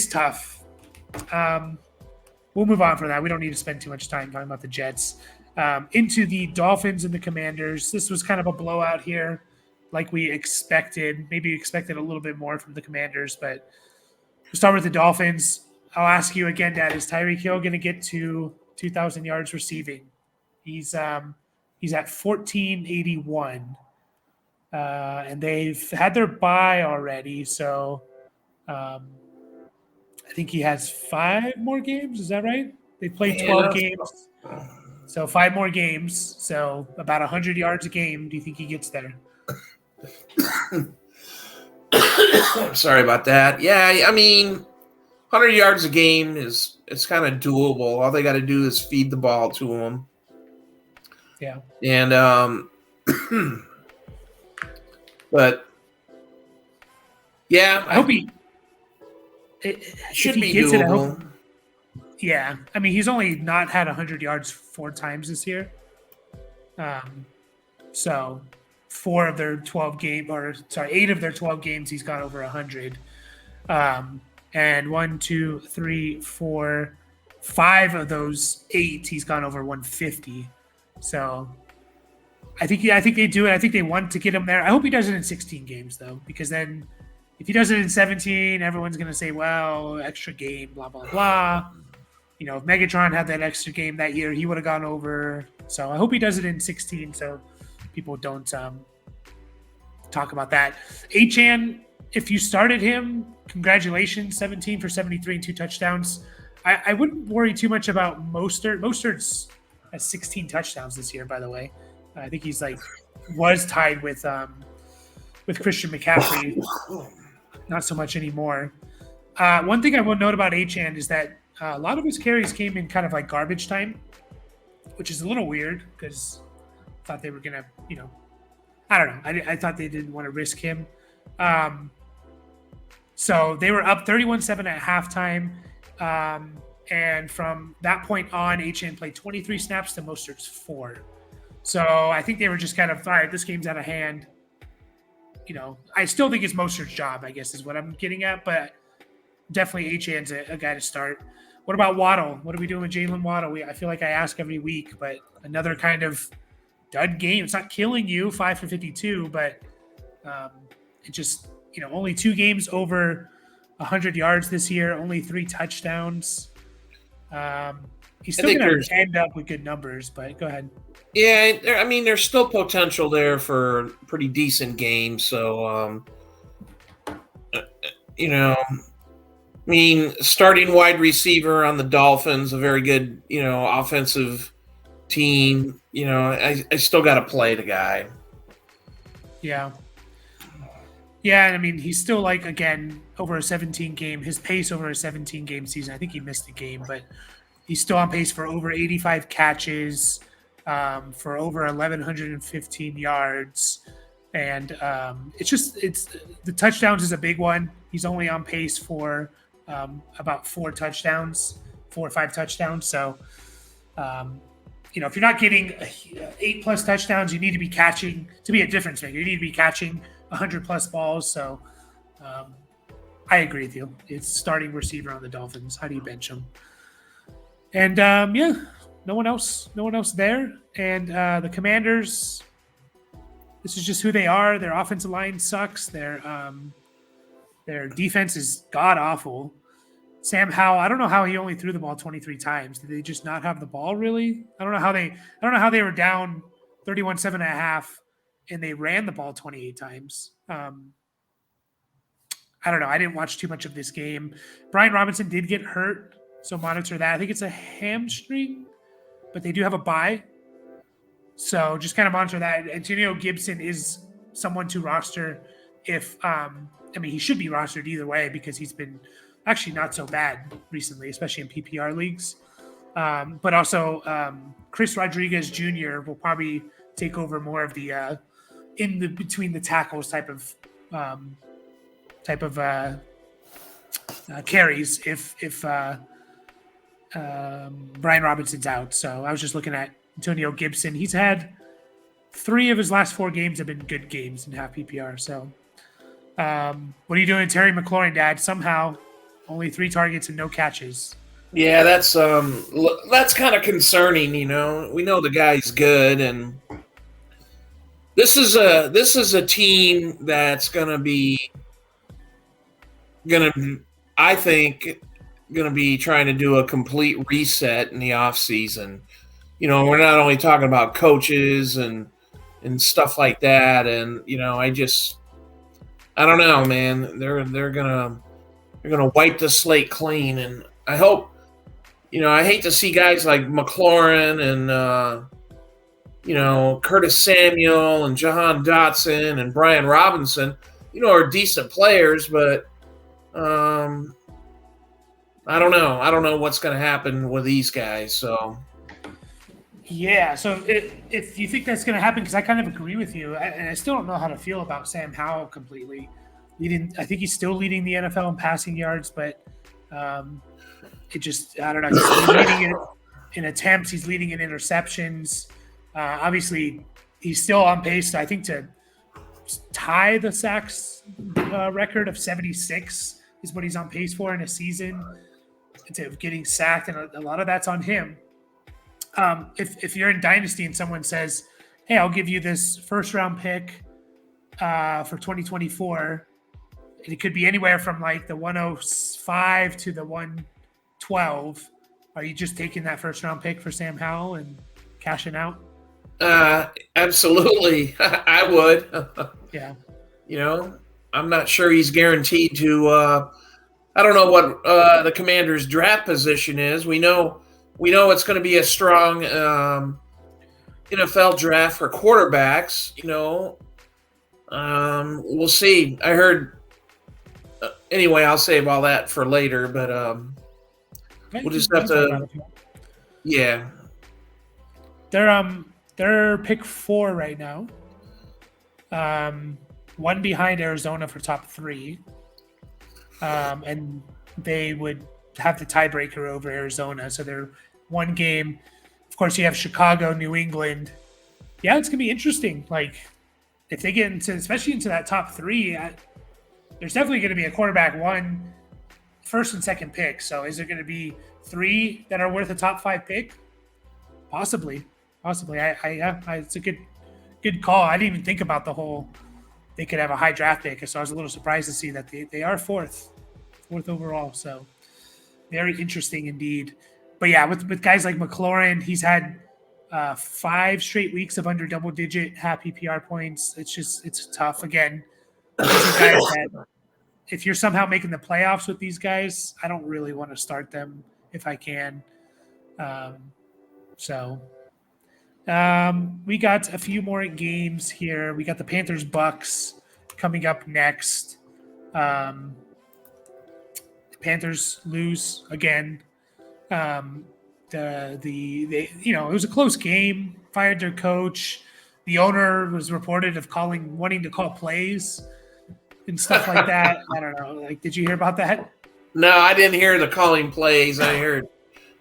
tough. We'll move on from that. We don't need to spend too much time talking about the Jets. Into the Dolphins and the Commanders. This was kind of a blowout here, like we expected. Maybe we expected a little bit more from the Commanders, but we'll start with the Dolphins. I'll ask you again, Dad, is Tyreek Hill going to get to 2,000 yards receiving? He's at 1,481. And they've had their bye already, so I think he has 5 more games. Is that right? They played 12 games, so 5 more games. So about 100 yards a game. Do you think he gets there? Sorry about that. Yeah, I mean, 100 yards a game it's kind of doable. All they got to do is feed the ball to him. Yeah. And but yeah, I hope should he be gets doable. Yeah, I mean, he's only not had 100 yards 4 times this year. So 8 of their 12 games, he's got over 100. And 1, 2, 3, 4, 5 of those 8, he's gone over 150. So I think they do it. I think they want to get him there. I hope he does it in 16 games though, because then if he does it in 17, everyone's going to say, well, extra game, blah, blah, blah. If Megatron had that extra game that year, he would have gone over. So I hope he does it in 16 so people don't talk about that. Achane, if you started him, congratulations, 17 for 73 and 2 touchdowns. I wouldn't worry too much about Mostert. Mostert's has 16 touchdowns this year, by the way. I think he's was tied with Christian McCaffrey. Not so much anymore. One thing I will note about Achane is that a lot of his carries came in kind of like garbage time, which is a little weird because I thought they were going to, I don't know. I thought they didn't want to risk him. So they were up 31-7 at halftime. And from that point on, Achane played 23 snaps to Mostert's 4. So I think they were just kind of, all right, this game's out of hand. I still think it's Mostert's job, I guess is what I'm getting at, but definitely Achane's a guy to start. What about Waddle? What are we doing with Jalen Waddle? I feel like I ask every week, but another kind of dud game. It's not killing you, 5 for 52, but it just, only 2 games over 100 yards this year, only 3 touchdowns. He's still going to end up with good numbers, but go ahead. Yeah, I mean, there's still potential there for pretty decent games. So, starting wide receiver on the Dolphins, a very good, offensive team. I still got to play the guy. Yeah. Yeah, and I mean, he's still again, over a 17-game, his pace over a 17-game season. I think he missed a game, but he's still on pace for over 85 catches, for over 1,115 yards. And it's the touchdowns is a big one. He's only on pace for about 4 or 5 touchdowns. So, if you're not getting 8+ touchdowns, you need to be catching to be a difference maker. You need to be catching 100+ balls. So, I agree with you. It's starting receiver on the Dolphins. How do you bench him? And no one else there. And the Commanders. This is just who they are. Their offensive line sucks. Their defense is god awful. Sam Howell, I don't know how he only threw the ball 23 times. Did they just not have the ball really? I don't know how they were down 31-7.5 and they ran the ball 28 times. I don't know. I didn't watch too much of this game. Brian Robinson did get hurt, so monitor that. I think it's a hamstring, but they do have a bye. So just kind of monitor that. Antonio Gibson is someone to roster if he should be rostered either way because he's been actually not so bad recently, especially in PPR leagues. But also Chris Rodriguez Jr. will probably take over more of the between the tackles type of carries if Brian Robinson's out. So I was just looking at Antonio Gibson. He's had 3 of his last 4 games have been good games in half PPR. So what are you doing, Terry McLaurin, Dad? Somehow only 3 targets and no catches. Yeah, that's kind of concerning. We know the guy's good, and this is a team that's I think gonna be trying to do a complete reset in the offseason. We're not only talking about coaches and stuff like that, and I don't know, man. They're gonna wipe the slate clean, and I hope. I hate to see guys like McLaurin and Curtis Samuel and Jahan Dotson and Brian Robinson, are decent players, but I don't know. I don't know what's going to happen with these guys, so. Yeah, so if you think that's going to happen, because I kind of agree with you, and I still don't know how to feel about Sam Howell completely. I think he's still leading the NFL in passing yards, but I don't know. He's leading in attempts. He's leading in interceptions. Obviously, he's still on pace, I think, to tie the sacks record of 76 is what he's on pace for in a season, to getting sacked, and a lot of that's on him. If you're in Dynasty and someone says, hey, I'll give you this first-round pick for 2024, and it could be anywhere from like the 105 to the 112, are you just taking that first-round pick for Sam Howell and cashing out? Absolutely. I would. Yeah. I'm not sure he's guaranteed to I don't know what the Commanders' draft position is. We know it's going to be a strong NFL draft for quarterbacks. We'll see. I heard. Anyway, I'll save all that for later. But we'll just have to. Yeah. They're pick 4 right now. One behind Arizona for top 3. And they would have the tiebreaker over Arizona. So they're one game. Of course, you have Chicago, New England. Yeah, it's going to be interesting. Like, if they get especially into that top 3, there's definitely going to be a quarterback 1, first and second pick. So is there going to be 3 that are worth a top 5 pick? Possibly. It's a good call. I didn't even think about they could have a high draft pick, so I was a little surprised to see that they are fourth overall. So very interesting indeed. But yeah, with guys like McLaurin, he's had 5 straight weeks of under double-digit half PPR points. It's tough. Again, these are guys that if you're somehow making the playoffs with these guys, I don't really want to start them if I can. We got a few more games here. We got the Panthers Bucs coming up next. The Panthers lose again. It was a close game. fired their coach. The owner was reported of wanting to call plays and stuff like that. I don't know. Like, did you hear about that? No, I didn't hear the calling plays. I heard,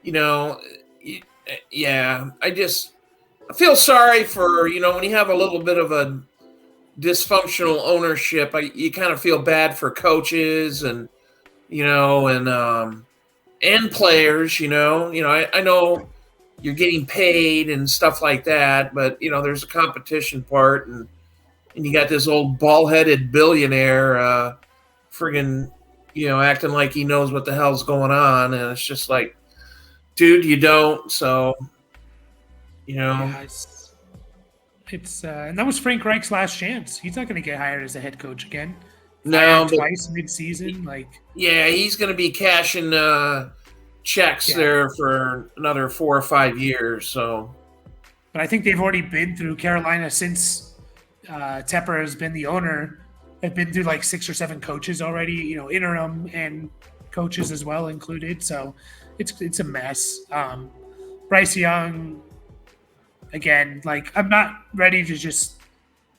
you know, yeah. I feel sorry for, when you have a little bit of a dysfunctional ownership, you kind of feel bad for coaches and players. I know you're getting paid and stuff like that, but there's a competition part, and you got this old bald-headed billionaire friggin' acting like he knows what the hell's going on, and it's just like, dude, you don't. So Yeah, it's and that was Frank Reich's last chance. He's not going to get hired as a head coach again. No, twice mid-season. Yeah, he's going to be cashing checks there for another 4 or 5 years. So, but I think they've already been through Carolina since Tepper has been the owner. They've been through like 6 or 7 coaches already. Interim and coaches as well included. So it's a mess. Bryce Young. Again, I'm not ready to just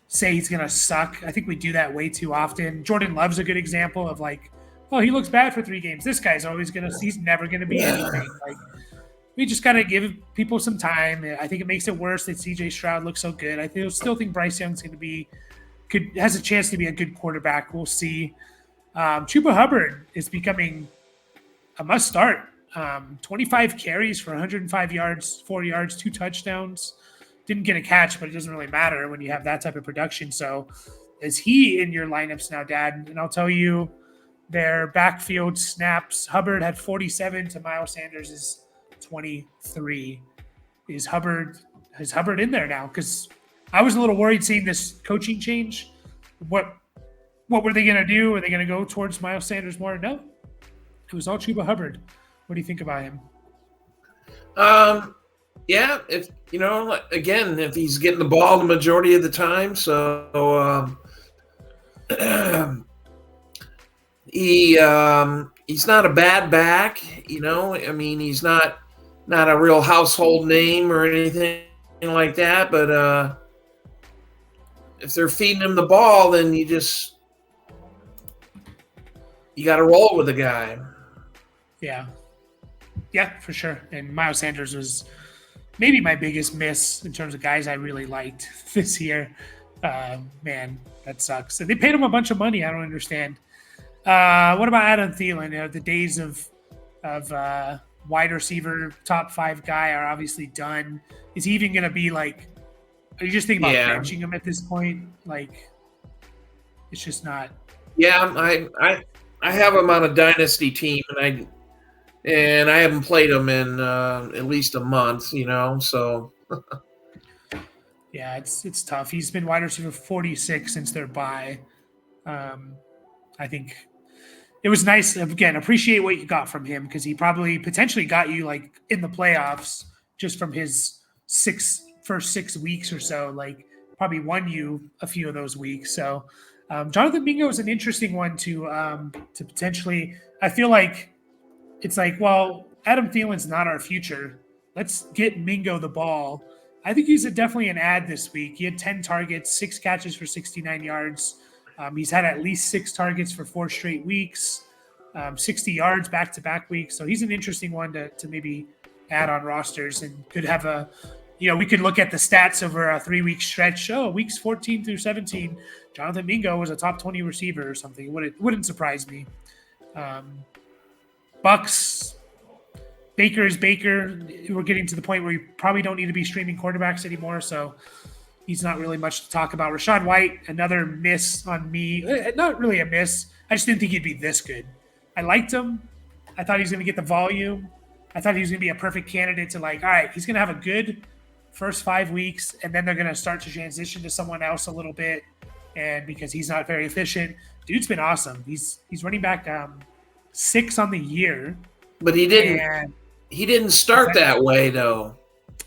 say he's going to suck. I think we do that way too often. Jordan Love's a good example of he looks bad for 3 games. This guy's he's never going to be anything. We just got to give people some time. I think it makes it worse that CJ Stroud looks so good. I still think Bryce Young's going to has a chance to be a good quarterback. We'll see. Chuba Hubbard is becoming a must start. 25 carries for 105 yards, 4 yards, 2 touchdowns. Didn't get a catch, but it doesn't really matter when you have that type of production. So is he in your lineups now, Dad? And I'll tell you, their backfield snaps, Hubbard had 47 to Miles Sanders' 23. Is Hubbard in there now? Because I was a little worried seeing this coaching change. What were they going to do? Were they going to go towards Miles Sanders more? No. It was all Chuba Hubbard. What do you think about him? Yeah, if if he's getting the ball the majority of the time, so he's not a bad back. He's not a real household name or anything like that. But if they're feeding him the ball, then you got to roll with the guy. Yeah, for sure. And Miles Sanders was maybe my biggest miss in terms of guys I really liked this year. Man, that sucks. And they paid him a bunch of money. I don't understand. What about Adam Thielen? The days of wide receiver top 5 guy are obviously done. Is he even going to be are you just thinking about benching him at this point? It's just not. Yeah, I have him on a dynasty team, and I haven't played him in at least a month, so. Yeah, it's tough. He's been wide receiver 46 since their bye. I think it was nice. Again, appreciate what you got from him, because he probably potentially got you in the playoffs just from his first 6 weeks or so. Probably won you a few of those weeks. So Jonathan Mingo is an interesting one to potentially. I feel like it's well, Adam Thielen's not our future. Let's get Mingo the ball. I think he's definitely an ad this week. He had 10 targets, 6 catches for 69 yards. He's had at least 6 targets for 4 straight weeks, 60 yards back-to-back weeks. So he's an interesting one to maybe add on rosters, and could have we could look at the stats over a 3-week stretch. Weeks 14 through 17, Jonathan Mingo was a top 20 receiver or something. It wouldn't surprise me. Bucs, Baker is Baker. We're getting to the point where you probably don't need to be streaming quarterbacks anymore, so he's not really much to talk about. Rachaad White, another miss on me. Not really a miss. I just didn't think he'd be this good. I liked him. I thought he was going to get the volume. I thought he was going to be a perfect candidate to all right, he's going to have a good first 5 weeks, and then they're going to start to transition to someone else a little bit. And because he's not very efficient, dude's been awesome. He's running back 6 on the year. But he didn't start that way, though.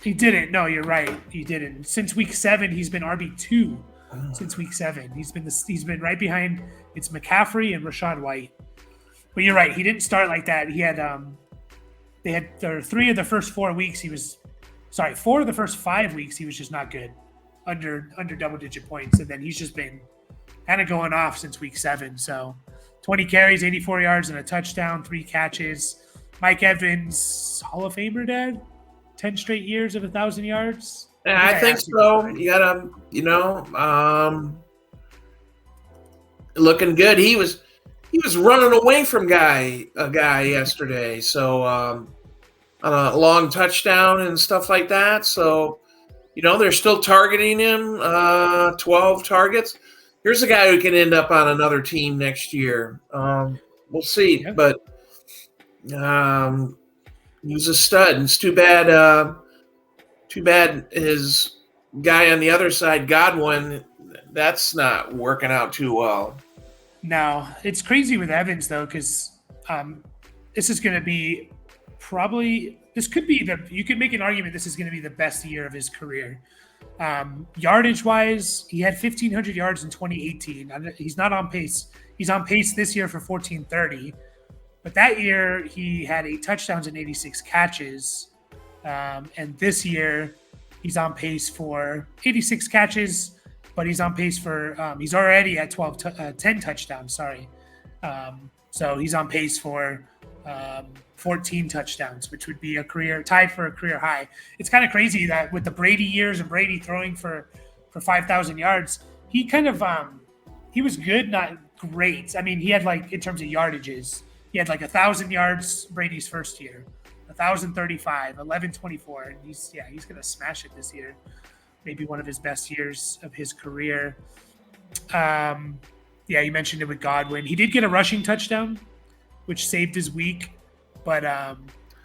He didn't. No, you're right. He didn't. Since week 7, he's been RB2. Since week 7, he's been right behind. It's McCaffrey and Rachaad White. But you're right. He didn't start like that. He had they had 3 of the first 4 weeks. He was sorry, 4 of the first 5 weeks he was just not good, under double-digit points, and then he's just been kind of going off since week 7. So 20 carries, 84 yards, and a touchdown, 3 catches. Mike Evans, Hall of Famer, Dad? 10 straight years of 1,000 yards? Yeah, I think so. You gotta, looking good. He was running away from a guy yesterday. So on a long touchdown and stuff like that. So, they're still targeting him. 12 targets. Here's a guy who can end up on another team next year. We'll see, but he's a stud. And it's too bad. Too bad his guy on the other side, Godwin, that's not working out too well. No, it's crazy with Evans though, because this is going to be you could make an argument this is going to be the best year of his career. Yardage wise, he had 1,500 yards in 2018. He's not on pace. He's on pace this year for 1,430, but that year he had 8 touchdowns and 86 catches. And this year he's on pace for 86 catches, but he's on pace for he's already at 10 touchdowns. Sorry. So he's on pace for 14 touchdowns, which would be tied for a career high. It's kind of crazy that with the Brady years and Brady throwing for 5,000 yards, he kind of he was good, not great. I mean, he had in terms of yardages, he had 1,000 yards Brady's first year, 1,035, 1,124, and he's gonna smash it this year. Maybe one of his best years of his career. You mentioned it with Godwin. He did get a rushing touchdown, which saved his week, but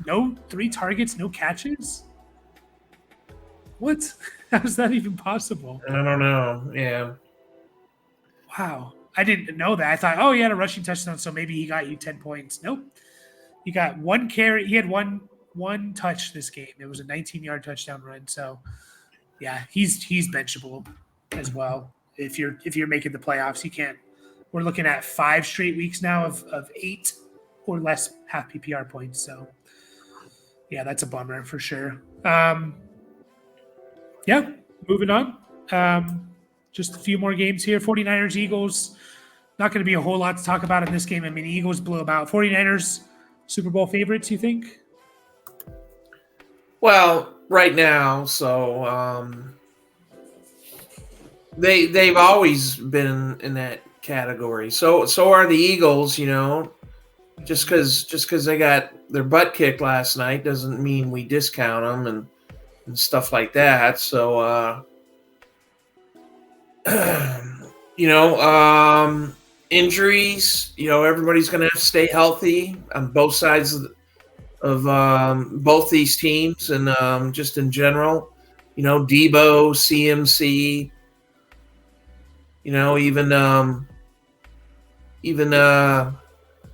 no 3 targets, no catches. What? How is that even possible? I don't know. Yeah. Wow. I didn't know that. I thought, he had a rushing touchdown, so maybe he got you 10 points. Nope. He got 1 carry. He had one touch this game. It was a 19-yard touchdown run. So, yeah, he's benchable as well. If you're making the playoffs, you can't. We're looking at 5 straight weeks now of 8 or less half PPR points. So, yeah, that's a bummer for sure. Moving on. Just a few more games here. 49ers, Eagles. Not going to be a whole lot to talk about in this game. I mean, the Eagles blew about 49ers Super Bowl favorites, you think? Well, right now, so they've always been in that category. So are the Eagles, Just because they got their butt kicked last night doesn't mean we discount them and stuff like that. So injuries, everybody's going to have to stay healthy on both sides of both these teams, and just in general, Debo, CMC, even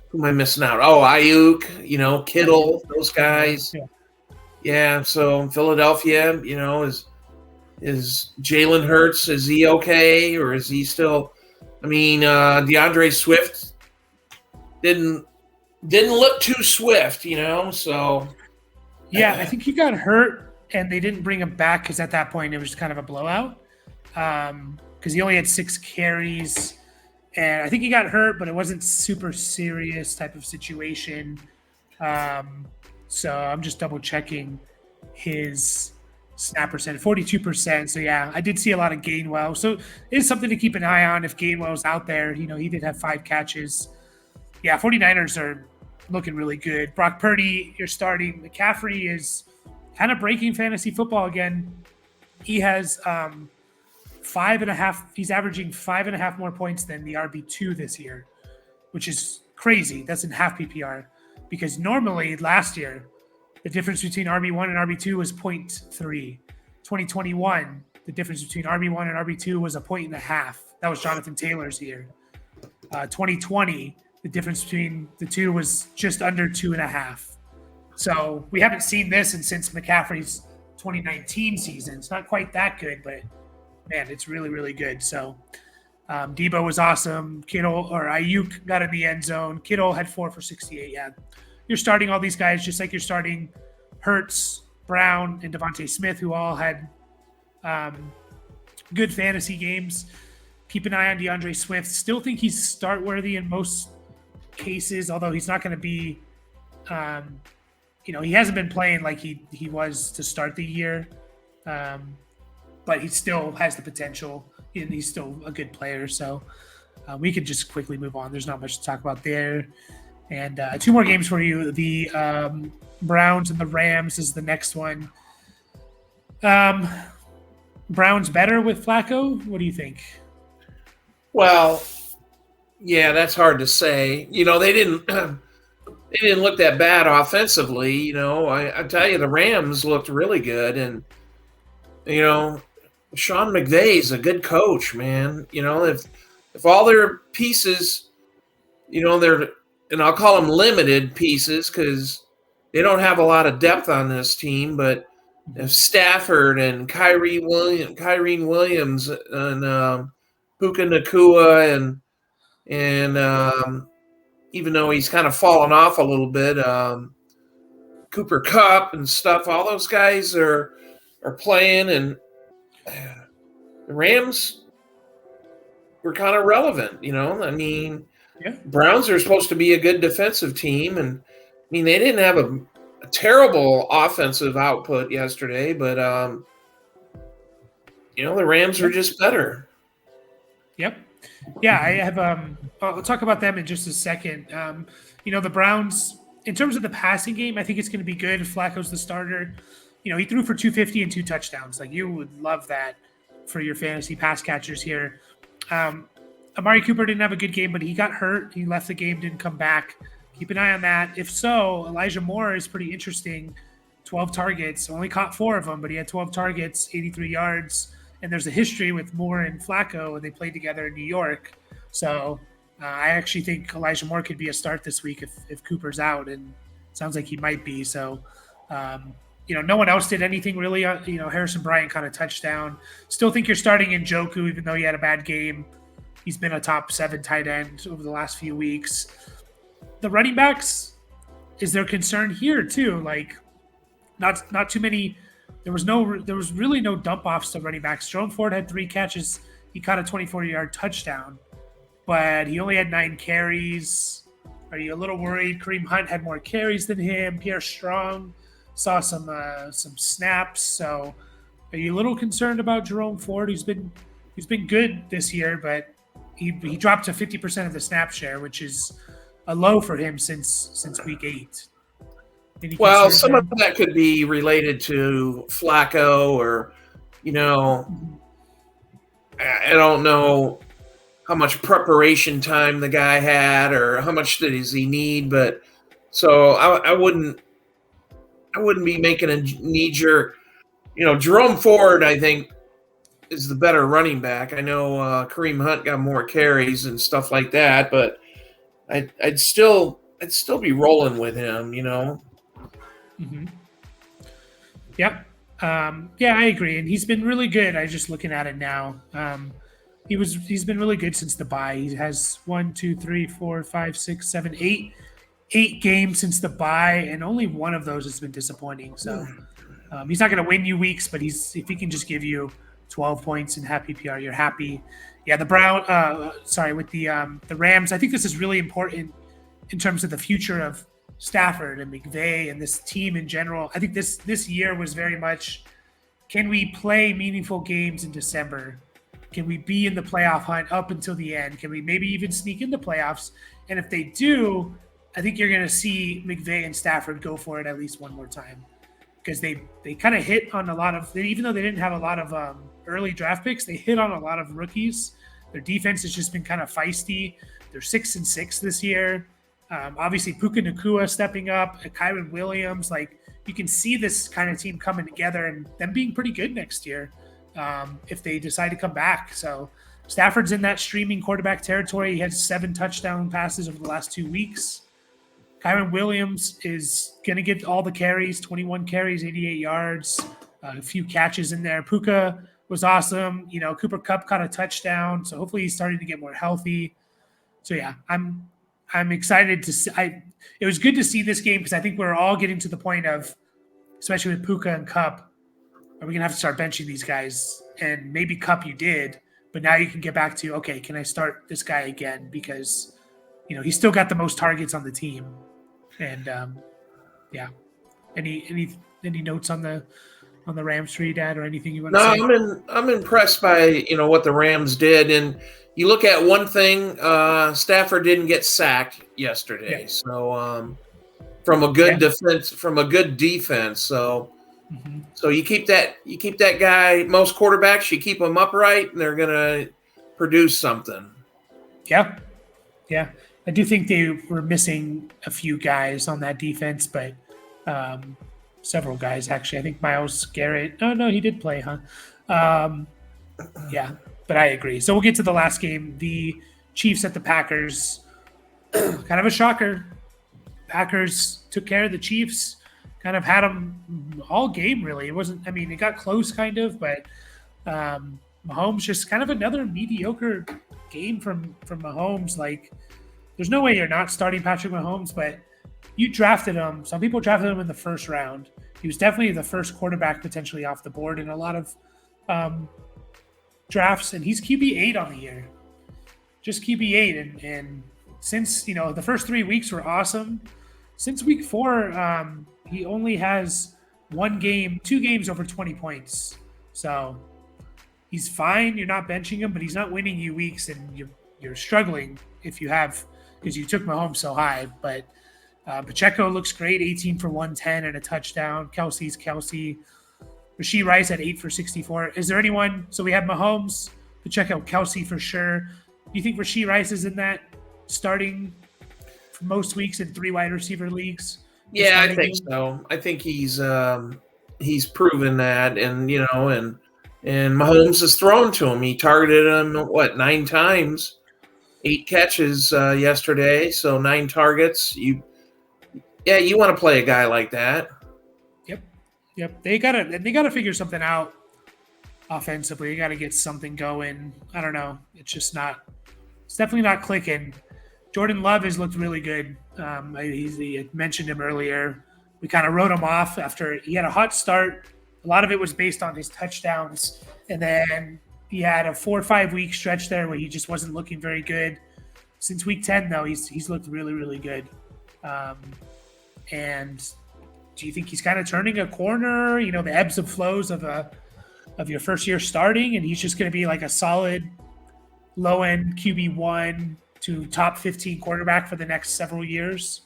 who am I missing out? Oh, Ayuk, Kittle, those guys. Yeah. So Philadelphia, is Jalen Hurts, is he okay, or is he still? I mean, DeAndre Swift didn't look too swift, So yeah, I think he got hurt, and they didn't bring him back because at that point it was kind of a blowout. Because he only had 6 carries, and I think he got hurt, but it wasn't super serious type of situation. So I'm just double checking his snap percent, 42%. So yeah, I did see a lot of Gainwell. So it's something to keep an eye on if Gainwell's out there. He did have 5 catches. Yeah, 49ers are looking really good. Brock Purdy, you're starting. McCaffrey is kind of breaking fantasy football again. He has 5.5. He's averaging 5.5 more points than the RB2 this year, which is crazy. That's in half PPR, because normally last year the difference between RB1 and RB2 was 0.3. 2021, the difference between RB1 and RB2 was 1.5 points. That was Jonathan Taylor's year. 2020, the difference between the two was just under 2.5. So we haven't seen this since McCaffrey's 2019 season. It's not quite that good, but man, it's really, really good. So Debo was awesome. Ayuk got in the end zone. Kittle had 4 for 68. Yeah. You're starting all these guys just like you're starting Hurts, Brown and Devontae Smith, who all had good fantasy games. Keep an eye on DeAndre Swift. Still think he's start worthy in most cases, although he's not going to be. He hasn't been playing like he was to start the year, but he still has the potential, and he's still a good player. So we could just quickly move on. There's not much to talk about there. And 2 more games for you. The Browns and the Rams is the next one. Browns better with Flacco? What do you think? Well, yeah, that's hard to say. They didn't look that bad offensively. I tell you, the Rams looked really good, and Sean McVay's a good coach, man. If all their pieces, they're, and I'll call them limited pieces because they don't have a lot of depth on this team, but if Stafford and Kyrene Williams and Puka Nakua and even though he's kind of fallen off a little bit, Cooper Kupp and stuff, all those guys are playing, and the Rams were kind of relevant, I mean, yeah. Browns are supposed to be a good defensive team, and I mean they didn't have a terrible offensive output yesterday, but the Rams are just better. Yep. Yeah, I have. I'll talk about them in just a second. The Browns, in terms of the passing game, I think it's going to be good if Flacco's the starter. He threw for 250 and 2 touchdowns. Like, you would love that for your fantasy pass catchers here. Amari Cooper didn't have a good game, but he got hurt. He left the game, didn't come back. Keep an eye on that. If so, Elijah Moore is pretty interesting. 12 targets, only caught 4 of them, but he had 12 targets, 83 yards. And there's a history with Moore and Flacco, and they played together in New York. So I actually think Elijah Moore could be a start this week if Cooper's out, and it sounds like he might be. So, no one else did anything really. Harrison Bryant caught a touchdown. Still think you're starting Njoku, even though he had a bad game. He's been a top 7 tight end over the last few weeks. The running backs, is there concern here too? Like, not too many. There was really no dump offs to running backs. Jerome Ford had 3 catches. He caught a 24-yard touchdown, but he only had 9 carries. Are you a little worried? Kareem Hunt had more carries than him. Pierre Strong saw some snaps. So, are you a little concerned about Jerome Ford? He's been good this year, but he dropped to 50% of the snap share, which is a low for him since week 8. Well, some of that could be related to Flacco, or, I don't know how much preparation time the guy had or how much does he need, but so I wouldn't be making a knee-jerk. Jerome Ford, I think, is the better running back. I know Kareem Hunt got more carries and stuff like that, but I'd still be rolling with him, Mm-hmm. Yep. Yeah, I agree. And he's been really good. I'm just looking at it now. He's been really good since the bye. He has 8 games since the bye, and only one of those has been disappointing. So he's not going to win you weeks, but if he can just give you 12 points in half PPR, you're happy. Yeah, with the Rams, I think this is really important in terms of the future of Stafford and McVay and this team in general. I think this year was very much, can we play meaningful games in December? Can we be in the playoff hunt up until the end? Can we maybe even sneak in the playoffs? And if they do, I think you're going to see McVay and Stafford go for it at least one more time, because they kind of hit on a lot of, even though they didn't have a lot of early draft picks, they hit on a lot of rookies. Their defense has just been kind of feisty. They're 6-6 this year. Obviously, Puka Nakua stepping up, Kyron Williams. Like, you can see this kind of team coming together and them being pretty good next year if they decide to come back. So Stafford's in that streaming quarterback territory. He has 7 touchdown passes over the last 2 weeks. Kyron Williams is going to get all the carries, 21 carries, 88 yards, a few catches in there. Puka was awesome. Cooper Kupp caught a touchdown, so hopefully he's starting to get more healthy. So, yeah, I'm excited to see. It was good to see this game because I think we're all getting to the point of especially with Puka and Cup, are we going to have to start benching these guys? And maybe Cup you did, but now you can get back to, okay, can I start this guy again? Because, he's still got the most targets on the team. And, yeah. Any notes on the Rams for you, Dad, or anything you want to say? No, I'm impressed by what the Rams did, and you look at one thing. Stafford didn't get sacked yesterday, so from a good defense, so you keep that guy. Most quarterbacks, you keep them upright, and they're gonna produce something. Yeah. I do think they were missing a few guys on that defense, but several guys actually. I think Myles Garrett. Oh no, he did play, huh? Yeah, but I agree. So we'll get to the last game. The Chiefs at the Packers. Kind of a shocker. Packers took care of the Chiefs. Kind of had them all game, really. It wasn't. I mean, it got close, kind of, but Mahomes just kind of another mediocre game from Mahomes. Like, there's no way you're not starting Patrick Mahomes, but you drafted him. Some people drafted him in the first round. He was definitely the first quarterback potentially off the board in a lot of drafts, and he's QB8 on the year. Just QB8, and since the first 3 weeks were awesome. Since week 4, he only has 2 games over 20 points. So he's fine. You're not benching him, but he's not winning you weeks, and you're struggling if you have, because you took Mahomes so high. But Pacheco looks great, 18 for 110 and a touchdown. Kelsey's Kelsey. Rashee Rice at 8 for 64. Is there anyone? So we have Mahomes, Pacheco, Kelsey for sure. Do you think Rashee Rice is in that starting for most weeks in 3 wide receiver leagues? Yeah, I think so. I think he's proven that, and Mahomes has thrown to him. He targeted him 9 times, 8 catches yesterday, so 9 targets. You want to play a guy like that. Yep. They gotta figure something out offensively. You gotta get something going. I don't know. It's definitely not clicking. Jordan Love has looked really good. He mentioned him earlier. We kind of wrote him off after he had a hot start. A lot of it was based on his touchdowns, and then he had a 4 or 5 week stretch there where he just wasn't looking very good. Since week 10, though, he's looked really, really good. And do you think he's kind of turning a corner? The ebbs and flows of your first year starting, and he's just going to be like a solid low end QB1 to top 15 quarterback for the next several years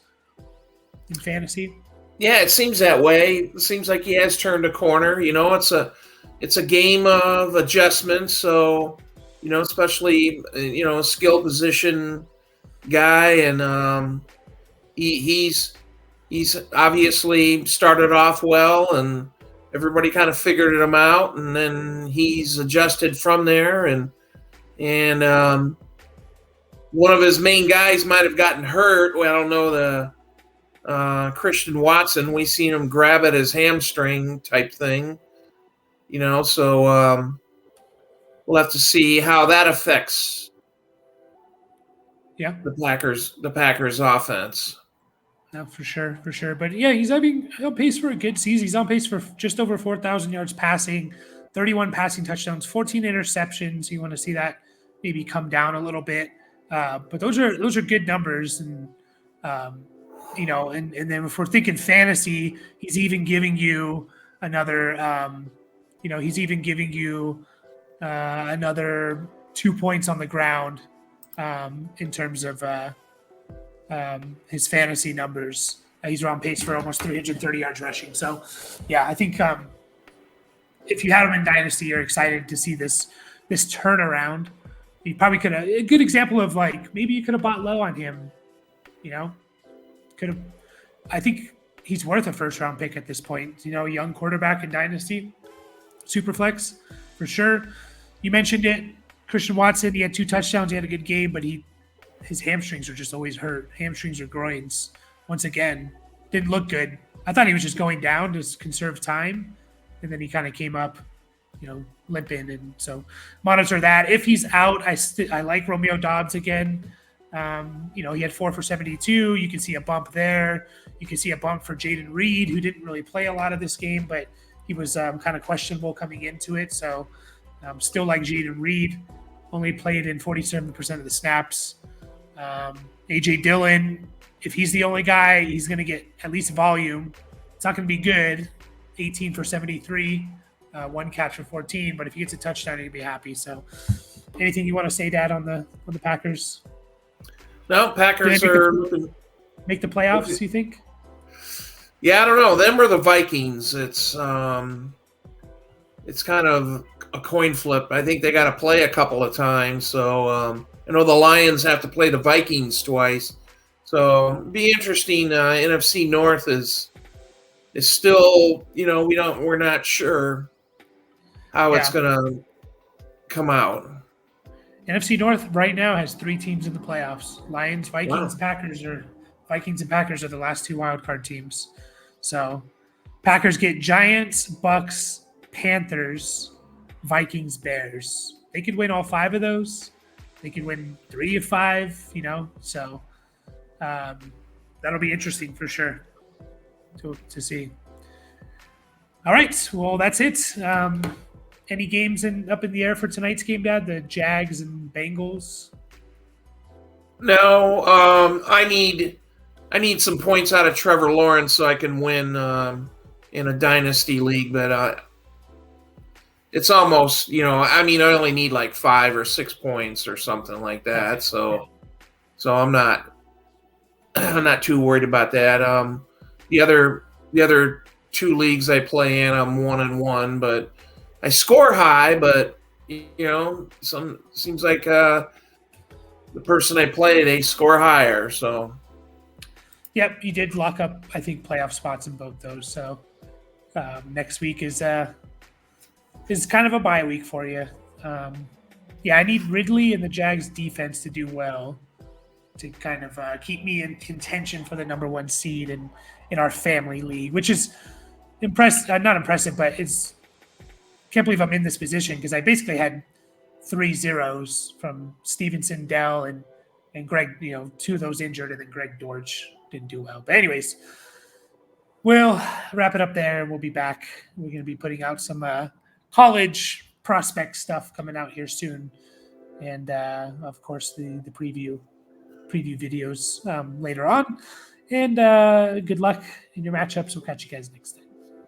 in fantasy? Yeah, it seems that way. It seems like he has turned a corner. It's a game of adjustments. So, especially a skill position guy, and he's obviously started off well, and everybody kind of figured him out, and then he's adjusted from there, and one of his main guys might have gotten hurt. Well, I don't know, the Christian Watson. We seen him grab at his hamstring type thing, so we'll have to see how that affects the Packers offense. No, for sure. But yeah, he's on pace for a good season. He's on pace for just over 4,000 yards passing, 31 passing touchdowns, 14 interceptions. You want to see that maybe come down a little bit, but those are good numbers. And and then if we're thinking fantasy, he's even giving you another. He's even giving you another 2 points on the ground in terms of. His fantasy numbers. He's on pace for almost 330 yards rushing. So, yeah, I think if you had him in Dynasty, you're excited to see this turnaround. You probably could have a good example of maybe you could have bought low on him. Could have. I think he's worth a first round pick at this point. Young quarterback in Dynasty, super flex for sure. You mentioned it, Christian Watson. He had 2 touchdowns. He had a good game, but his hamstrings are just always hurt. Hamstrings or groins. Once again, didn't look good. I thought he was just going down to conserve time, and then he kind of came up, limping. And so monitor that. If he's out, I like Romeo Doubs again. He had 4 for 72. You can see a bump there. You can see a bump for Jaden Reed, who didn't really play a lot of this game, but he was kind of questionable coming into it. So still like Jaden Reed, only played in 47% of the snaps. AJ Dillon, if he's the only guy, he's going to get at least volume. It's not going to be good. 18 for 73, 1 catch for 14. But if he gets a touchdown, he'll be happy. So, anything you want to say, Dad, on the Packers? No, Packers are make the playoffs. You think? Yeah, I don't know. Them or the Vikings. It's kind of a coin flip. I think they got to play a couple of times. So I know the Lions have to play the Vikings twice. So it'd be interesting. NFC North is still, we're not sure how it's gonna come out. NFC North right now has 3 teams in the playoffs: Lions, Vikings, Wow. Packers. Vikings and Packers are the last 2 wildcard teams. So Packers get Giants, Bucs, Panthers, Vikings, Bears. They could win all 5 of those. They could win 3 of 5. So that'll be interesting for sure to see. All right, well, that's it. Any games up in the air for tonight's game, Dad? The Jags and Bengals? No, I need some points out of Trevor Lawrence so I can win in a dynasty league, but it's almost, I only need like 5 or 6 points or something like that. Okay. So I'm not too worried about that. The other 2 leagues I play in, I'm 1-1, but I score high, but seems like the person I play, they score higher. So yep, you did lock up, I think, playoff spots in both those. So next week is kind of a bye week for you. I need Ridley and the Jags defense to do well to kind of keep me in contention for the number 1 seed in our family league, which is not impressive, but can't believe I'm in this position because I basically had 3 zeros from Stevenson, Dell, and Greg. 2 of those injured, and then Greg Dortch didn't do well. But anyways, we'll wrap it up there. We'll be back. We're going to be putting out some college prospect stuff coming out here soon, and of course the preview videos later on. And good luck in your matchups. We'll catch you guys next time.